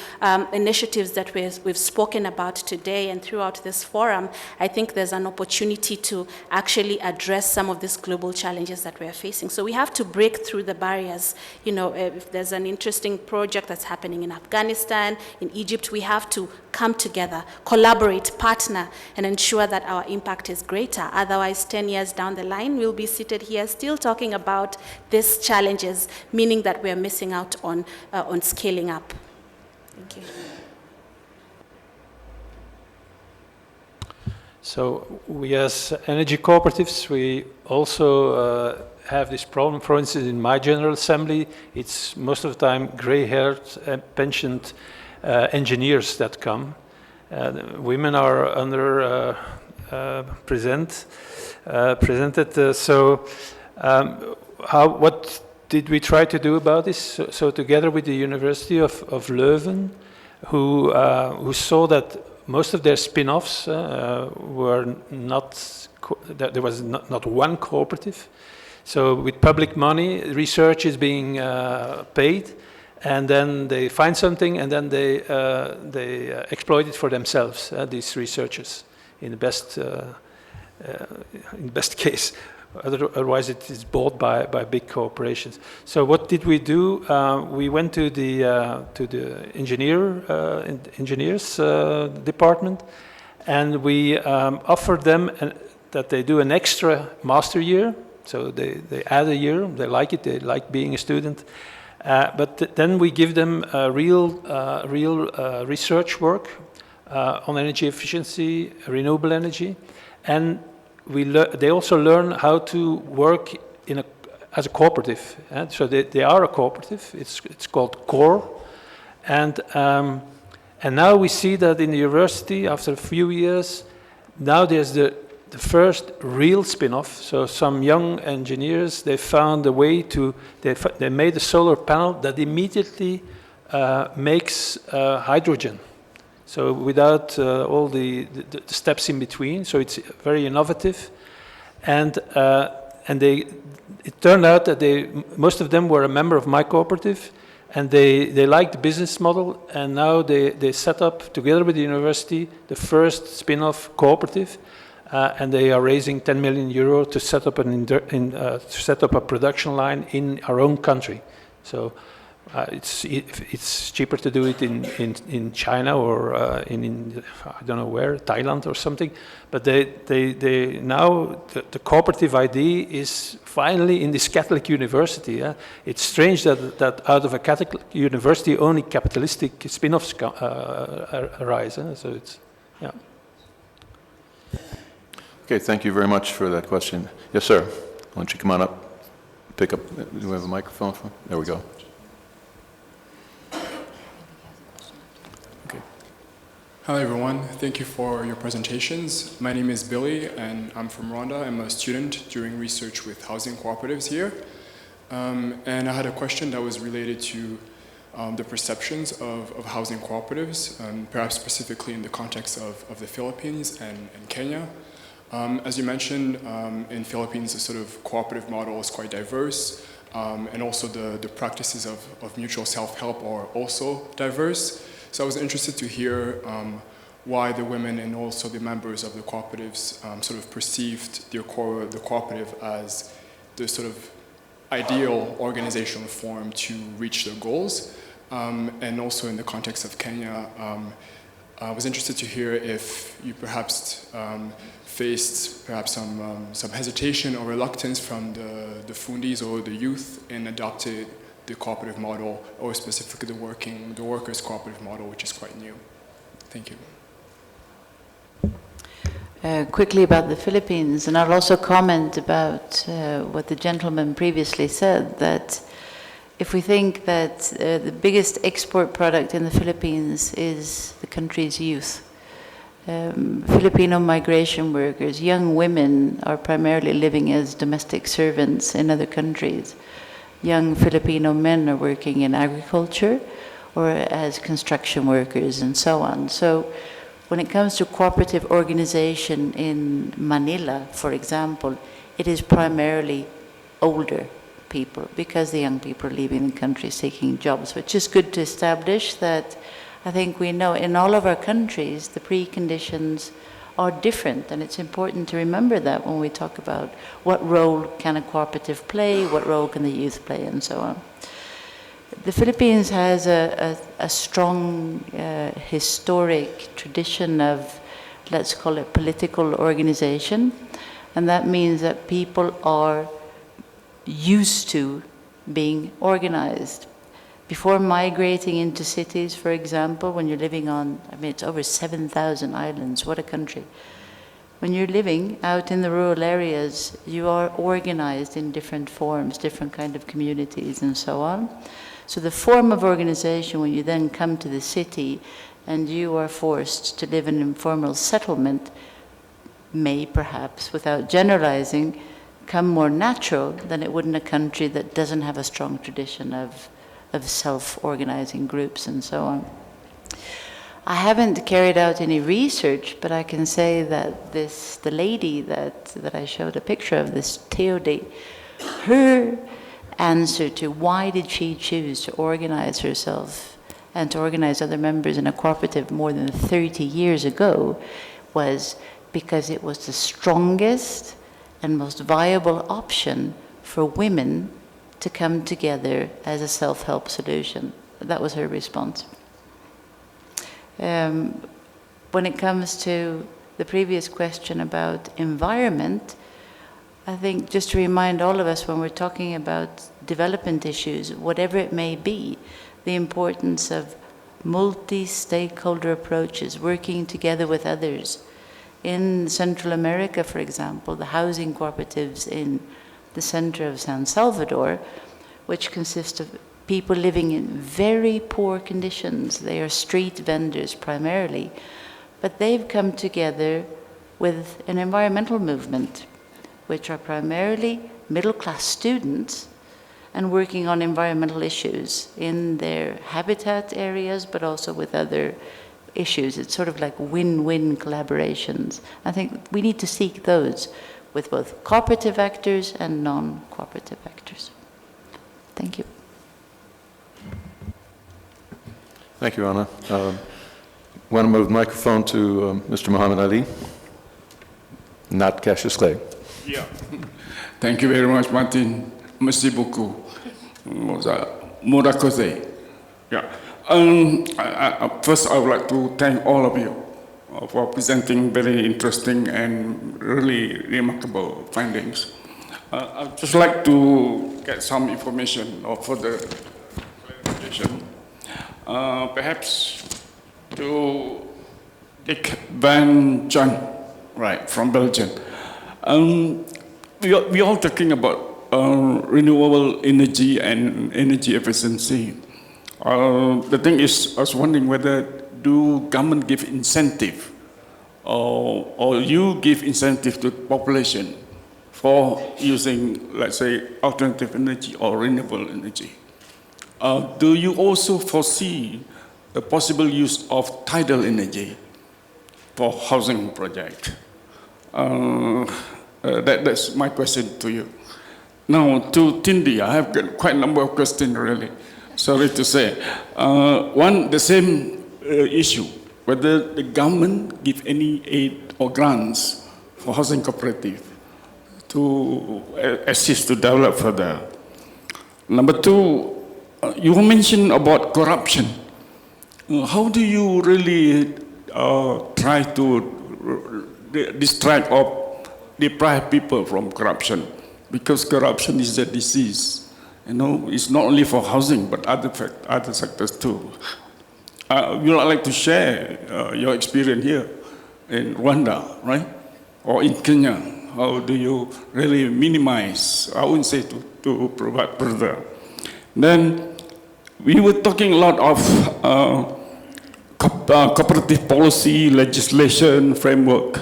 initiatives that we've spoken about today and throughout this forum, I think there's an opportunity to actually address some of these global challenges that we're facing. So we have to break through the barriers. If there's an interesting project that's happening in Afghanistan, in Egypt, we have to come together, collaborate, partner, and ensure that our impact is greater. Otherwise, 10 years down the line, we'll be seated here still talking about these challenges, meaning that we are missing out on scaling up. Thank you. So we as energy cooperatives, we also have this problem. For instance, in my General Assembly, it's most of the time gray-haired, pensioned engineers that come. Women are presented. What did we try to do about this? So together with the University of Leuven, who saw that most of their spin-offs were not, there was not one cooperative. So with public money, research is being paid, and then they find something, and then they exploit it for themselves, these researchers, in the best case. Otherwise, it is bought by big corporations. So what did we do? We went to the engineers department, and we offered them that they do an extra master year. So they add a year. They like it. They like being a student. But then we give them real research work on energy efficiency, renewable energy, and they also learn how to work as a cooperative. So they are a cooperative. It's called CORE, and now we see that in the university after a few years, now there's the first real spin-off. So some young engineers, they found a way they made a solar panel that immediately makes hydrogen. So without all the steps in between, so it's very innovative, and it turned out that most of them were a member of my cooperative, and they liked the business model, and now they set up together with the university the first spin-off cooperative, and they are raising 10 million euro to set up a production line in our own country. So. It's cheaper to do it in China or in I don't know where, Thailand or something. But they now the cooperative idea is finally in this Catholic university. It's strange that out of a Catholic university only capitalistic spin-offs arise. So it's yeah. Okay, thank you very much for that question. Yes, sir. Why don't you come on up? Pick up. Do we have a microphone? There we go. Hello everyone, thank you for your presentations. My name is Billy and I'm from Rwanda. I'm a student doing research with housing cooperatives here. And I had a question that was related to the perceptions of housing cooperatives, perhaps specifically in the context of the Philippines and Kenya. As you mentioned, in Philippines, the sort of cooperative model is quite diverse, and also the practices of mutual self-help are also diverse. So I was interested to hear why the women and also the members of the cooperatives sort of perceived the cooperative as the sort of ideal organizational form to reach their goals. And also in the context of Kenya, I was interested to hear if you perhaps faced perhaps some hesitation or reluctance from the fundis or the youth in adopting the cooperative model, or specifically the workers' cooperative model, which is quite new. Thank you. Quickly about the Philippines, and I'll also comment about what the gentleman previously said, that if we think that the biggest export product in the Philippines is the country's youth, Filipino migration workers, young women are primarily living as domestic servants in other countries. Young Filipino men are working in agriculture or as construction workers and so on. So when it comes to cooperative organization in Manila, for example, it is primarily older people because the young people are leaving the country seeking jobs, which is good to establish that I think we know in all of our countries the preconditions are different, and it's important to remember that when we talk about what role can a cooperative play, what role can the youth play, and so on. The Philippines has a strong historic tradition of, let's call it, political organization, and that means that people are used to being organized. Before migrating into cities, for example, when you're living on, I mean, it's over 7,000 islands, what a country. When you're living out in the rural areas, you are organized in different forms, different kind of communities and so on. So the form of organization, when you then come to the city and you are forced to live in informal settlement, may perhaps, without generalizing, come more natural than it would in a country that doesn't have a strong tradition of self-organizing groups and so on. I haven't carried out any research, but I can say that the lady that I showed a picture of, this Theode, her answer to why did she choose to organize herself and to organize other members in a cooperative more than 30 years ago was because it was the strongest and most viable option for women to come together as a self-help solution. That was her response. When it comes to the previous question about environment, I think just to remind all of us when we're talking about development issues, whatever it may be, the importance of multi-stakeholder approaches, working together with others. In Central America, for example, the housing cooperatives in the center of San Salvador, which consist of people living in very poor conditions. They are street vendors primarily, but they've come together with an environmental movement, which are primarily middle-class students and working on environmental issues in their habitat areas, but also with other issues. It's sort of like win-win collaborations. I think we need to seek those with both cooperative actors and non-cooperative actors. Thank you. Thank you, Anna. Want to move the microphone to Mr. Muhammad Ali, not Cassius Clay. Yeah. Thank you very much, Martin. Merci beaucoup. Murakose. Yeah. First, I would like to thank all of you for presenting very interesting and really remarkable findings. I'd just like to get some information or further clarification. Perhaps to Dick Van John, right, from Belgium. We are talking about renewable energy and energy efficiency. The thing is, I was wondering whether do government give incentive or you give incentive to the population for using, let's say, alternative energy or renewable energy. Do you also foresee the possible use of tidal energy for housing project? That's my question to you. Now, to Tindi, I have got quite a number of questions, really. Sorry to say. One, the same issue, whether the government give any aid or grants for housing cooperative to assist to develop further. Number two, you mentioned about corruption. How do you really try to distract or deprive people from corruption? Because corruption is a disease. You know, it's not only for housing, but other sectors too. Would you like to share your experience here in Rwanda, right? Or in Kenya? How do you really minimize, I wouldn't say to provide further. Then we were talking a lot of cooperative policy, legislation, framework.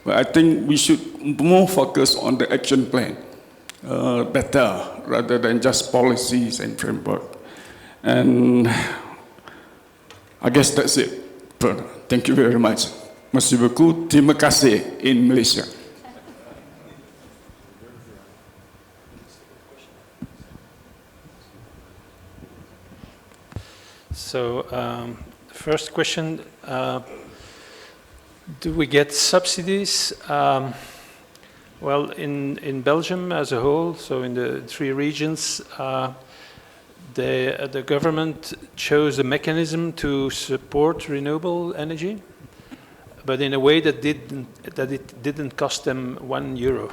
But I think we should more focus on the action plan better rather than just policies and framework. And I guess that's it. Thank you very much. Merci beaucoup. Terima kasih in Malaysia. So, first question, do we get subsidies? Well, in Belgium as a whole, so in the 3 regions, the government chose a mechanism to support renewable energy, but in a way that it didn't cost them €1.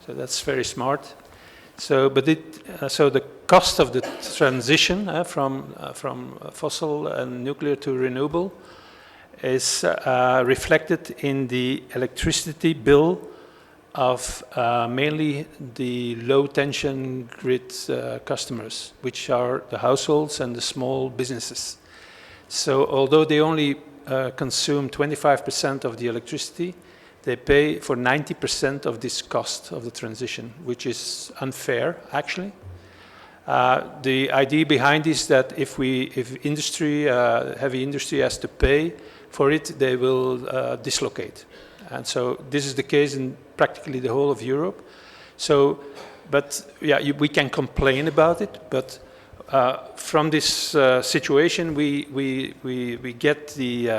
So that's very smart. So, so the cost of the transition from fossil and nuclear to renewable is reflected in the electricity bill of mainly the low-tension grid customers, which are the households and the small businesses. So although they only consume 25% of the electricity, they pay for 90% of this cost of the transition, which is unfair, actually. The idea behind is that if industry, heavy industry has to pay for it, they will dislocate. And so this is the case in practically the whole of Europe. So, but yeah, we can complain about it, but from this situation, we get the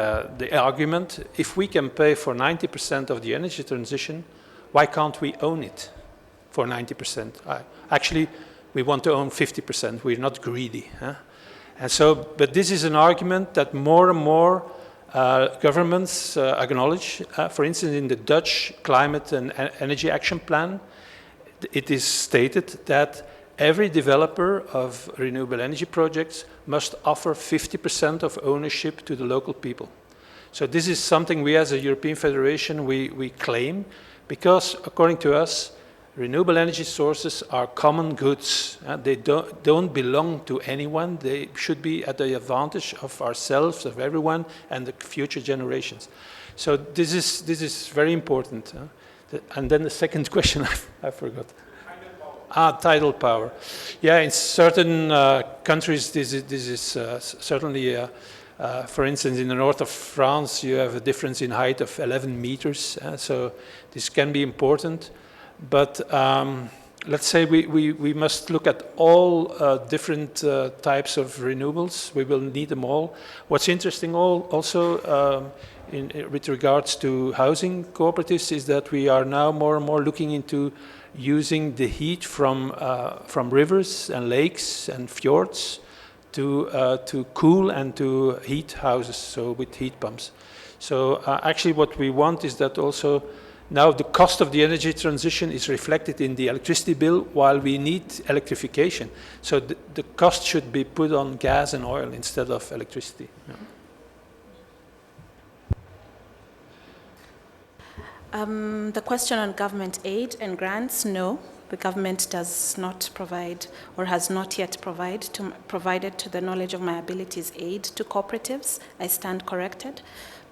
argument, if we can pay for 90% of the energy transition, why can't we own it for 90%? Actually, we want to own 50%. We're not greedy. Huh? And so, but this is an argument that more and more governments acknowledge. For instance, in the Dutch Climate and Energy Action Plan, it is stated that every developer of renewable energy projects must offer 50% of ownership to the local people. So this is something we as a European Federation, we claim, because according to us, renewable energy sources are common goods. They don't belong to anyone. They should be at the advantage of ourselves, of everyone, and the future generations. So this is very important. And then the second question, I forgot. Tidal power. Yeah, in certain countries, this is certainly, for instance, in the north of France, you have a difference in height of 11 meters. So this can be important. But let's say we must look at all different types of renewables. We will need them all. What's interesting also with regards to housing cooperatives is that we are now more and more looking into using the heat from rivers and lakes and fjords to cool and to heat houses, so with heat pumps. So actually what we want is that also now the cost of the energy transition is reflected in the electricity bill while we need electrification. So the cost should be put on gas and oil instead of electricity. Yeah. The question on government aid and grants, no. The government does not provide or has not yet provided to the knowledge of my abilities aid to cooperatives. I stand corrected.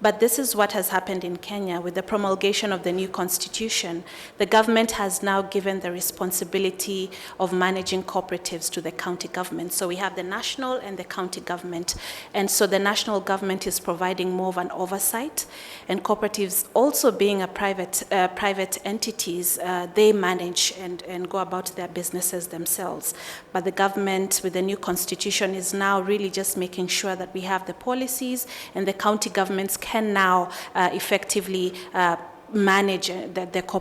But this is what has happened in Kenya with the promulgation of the new constitution. The government has now given the responsibility of managing cooperatives to the county government. So we have the national and the county government. And so the national government is providing more of an oversight. And cooperatives also being a private entities, they manage and go about their businesses themselves. But the government with the new constitution is now really just making sure that we have the policies and the county governments can now effectively manage their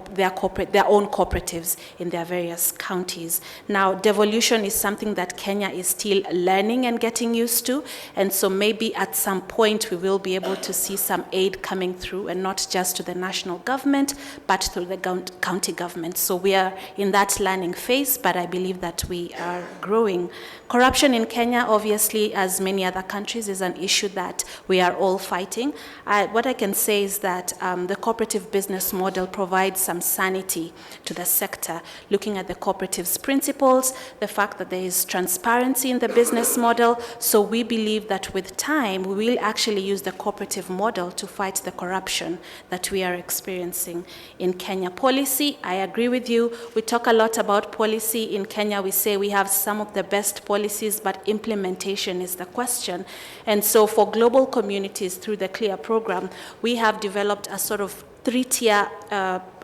own cooperatives in their various counties. Now, devolution is something that Kenya is still learning and getting used to, and so maybe at some point we will be able to see some aid coming through, and not just to the national government, but through the county government. So we are in that learning phase, but I believe that we are growing. Corruption in Kenya, obviously, as many other countries, is an issue that we are all fighting. What I can say is that the cooperative business model provides some sanity to the sector, looking at the cooperative's principles, the fact that there is transparency in the business model. So we believe that with time, we will actually use the cooperative model to fight the corruption that we are experiencing in Kenya. Policy, I agree with you. We talk a lot about policy in Kenya. We say we have some of the best policies, but implementation is the question. And so for global communities, through the CLEAR program, we have developed a sort of three-tier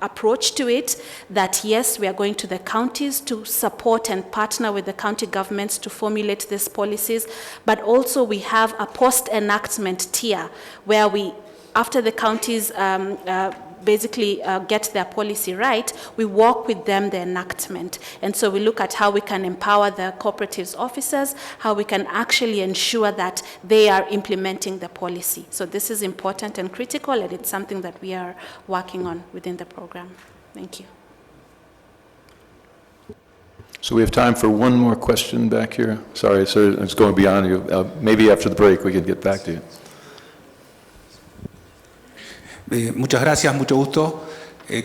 approach to it, that yes, we are going to the counties to support and partner with the county governments to formulate these policies, but also we have a post-enactment tier where we, after the counties basically get their policy right, we work with them the enactment. And so we look at how we can empower the cooperatives officers, how we can actually ensure that they are implementing the policy. So this is important and critical, and it's something that we are working on within the program. Thank you. So we have time for one more question back here. Sorry, sir, it's going beyond you. Maybe after the break we can get back to you. Muchas gracias, mucho gusto.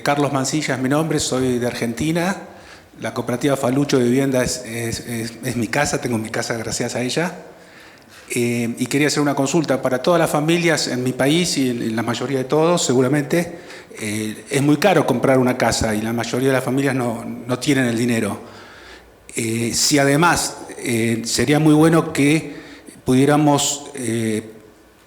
Carlos Mancilla es mi nombre, soy de Argentina. La cooperativa Falucho de Vivienda es mi casa, tengo mi casa gracias a ella. Y quería hacer una consulta para todas las familias en mi país y en la mayoría de todos, seguramente. Es muy caro comprar una casa y la mayoría de las familias no tienen el dinero. Si además sería muy bueno que pudiéramos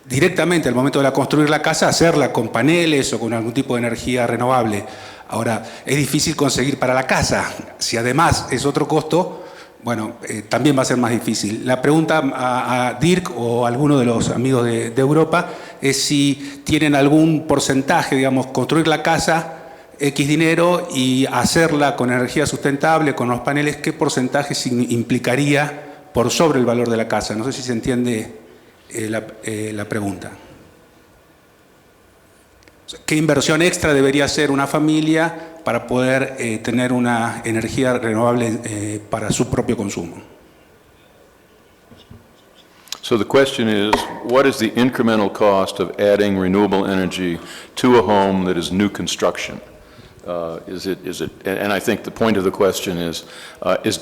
directamente al momento de construir la casa, hacerla con paneles o con algún tipo de energía renovable. Ahora, es difícil conseguir para la casa. Si además es otro costo, bueno, también va a ser más difícil. La pregunta a Dirk o a alguno de los amigos de Europa es si tienen algún porcentaje, digamos, construir la casa X dinero y hacerla con energía sustentable, con los paneles, ¿qué porcentaje implicaría por sobre el valor de la casa? No sé si se entiende la pregunta. ¿Qué inversión extra debería hacer una familia para poder tener una energía renovable para su propio consumo? So the question is, what is the incremental cost of adding renewable energy to a home that is new construction? And I think the point of the question is,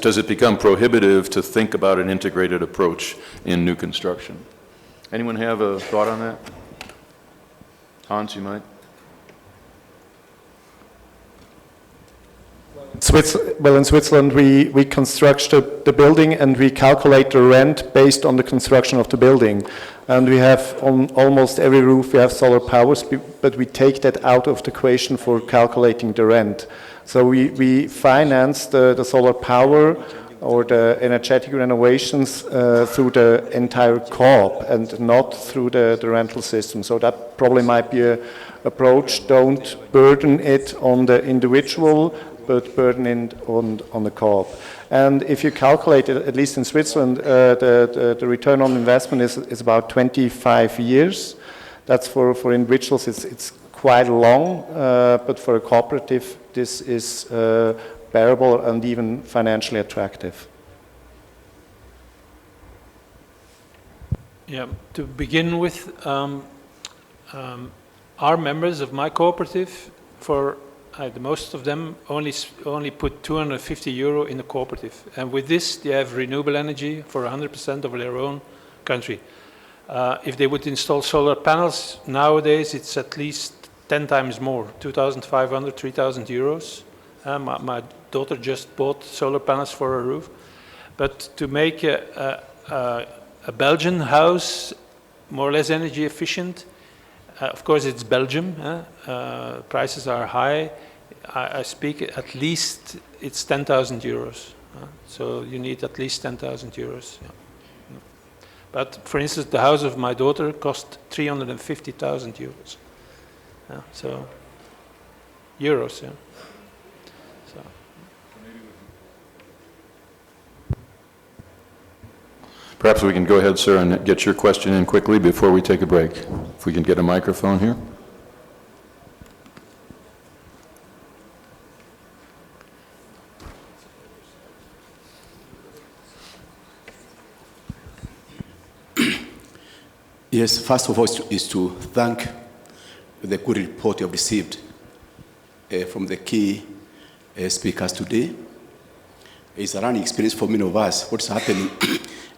does it become prohibitive to think about an integrated approach in new construction? Anyone have a thought on that? Hans, you might? In Switzerland, we construct the building and we calculate the rent based on the construction of the building. And we have on almost every roof we have solar powers, but we take that out of the equation for calculating the rent. So we finance the solar power or the energetic renovations through the entire co-op and not through the rental system. So that probably might be an approach. Don't burden it on the individual, but burden it on the co-op. And if you calculate it, at least in Switzerland, the return on investment is about 25 years. That's for individuals, it's quite long, but for a cooperative, this is bearable and even financially attractive. Yeah, to begin with, our members of my cooperative, most of them only put 250 euro in the cooperative, and with this they have renewable energy for 100% of their own country. If they would install solar panels nowadays, it's at least 10 times more, 2,500, 3,000 euros. My daughter just bought solar panels for her roof, but to make a Belgian house more or less energy efficient. Of course, it's Belgium. Prices are high. I speak at least it's 10,000 euros. So you need at least 10,000 euros. Yeah. But for instance, the house of my daughter cost 350,000 euros. So euros. Yeah. So. Perhaps we can go ahead, sir, and get your question in quickly before we take a break. If we can get a microphone here. Yes, first of all is to thank the good report you have received from the key speakers today. It's a learning experience for many of us, what's happening,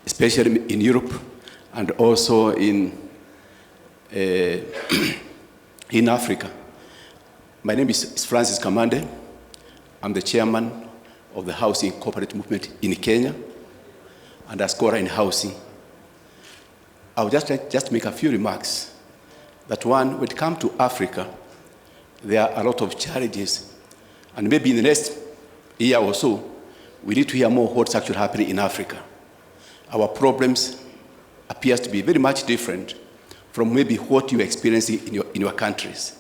especially in Europe and also in Africa. My name is Francis Kamande. I'm the chairman of the Housing Cooperative Movement in Kenya and a scholar in housing. I would just make a few remarks. That one, when it comes to Africa, there are a lot of challenges. And maybe in the next year or so, we need to hear more what's actually happening in Africa. Our problems appears to be very much different from maybe what you're experiencing in your countries.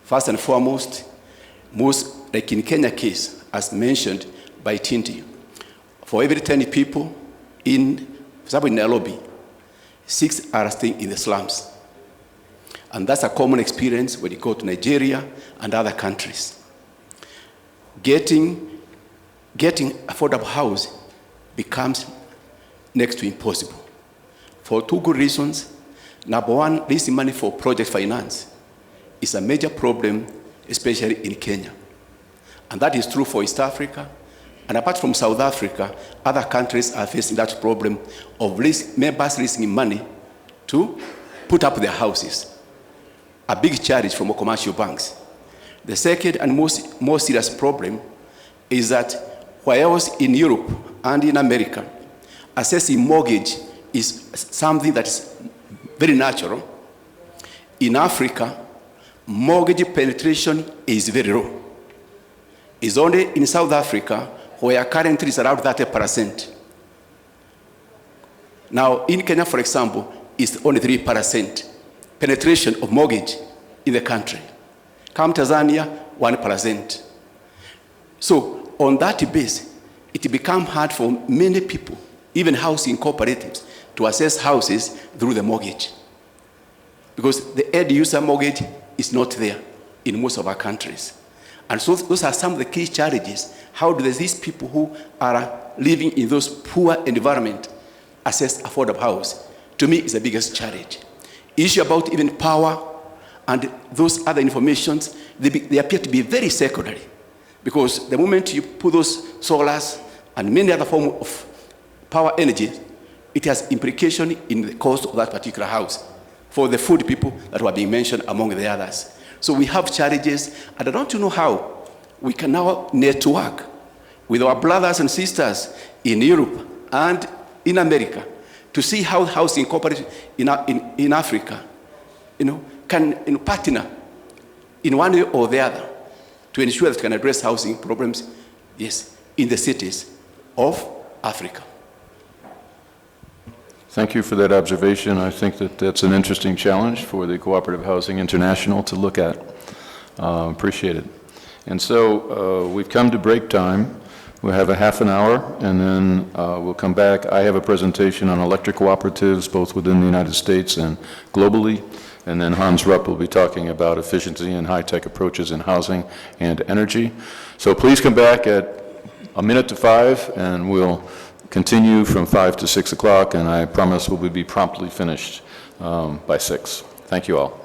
First and foremost, most, like in Kenya case, as mentioned by Tinti, for every 10 people in Nairobi, 6 are staying in the slums. And that's a common experience when you go to Nigeria and other countries. Getting affordable house becomes next to impossible for 2 good reasons. Number one, raising money for project finance is a major problem, especially in Kenya. And that is true for East Africa. And apart from South Africa, other countries are facing that problem of members raising money to put up their houses. A big challenge from commercial banks. The second and more serious problem is that whereas in Europe and in America, accessing mortgage is something that is very natural. In Africa, mortgage penetration is very low. It's only in South Africa where currently it's around 30%. Now, in Kenya, for example, it's only 3% penetration of mortgage in the country. Come Tanzania, 1%. So on that base, it becomes hard for many people, even housing cooperatives, to access houses through the mortgage. Because the end user mortgage is not there in most of our countries. And so those are some of the key challenges. How do these people who are living in those poor environments access affordable house? To me, is the biggest challenge. Issue about even power and those other informations, they appear to be very secondary. Because the moment you put those solars and many other forms of power energy, it has implication in the cost of that particular house for the food people that were being mentioned among the others. So we have challenges, and I don't know how we can now network with our brothers and sisters in Europe and in America to see how housing cooperative in Africa, can partner in one way or the other to ensure that we can address housing problems, yes, in the cities of Africa. Thank you for that observation. I think that that's an interesting challenge for the Cooperative Housing International to look at. Appreciate it. And so we've come to break time. We'll have a half an hour, and then we'll come back. I have a presentation on electric cooperatives, both within the United States and globally. And then Hans Rupp will be talking about efficiency and high-tech approaches in housing and energy. So please come back at 5 and we'll continue from 5 to 6 o'clock, and I promise we'll be promptly finished by 6. Thank you all.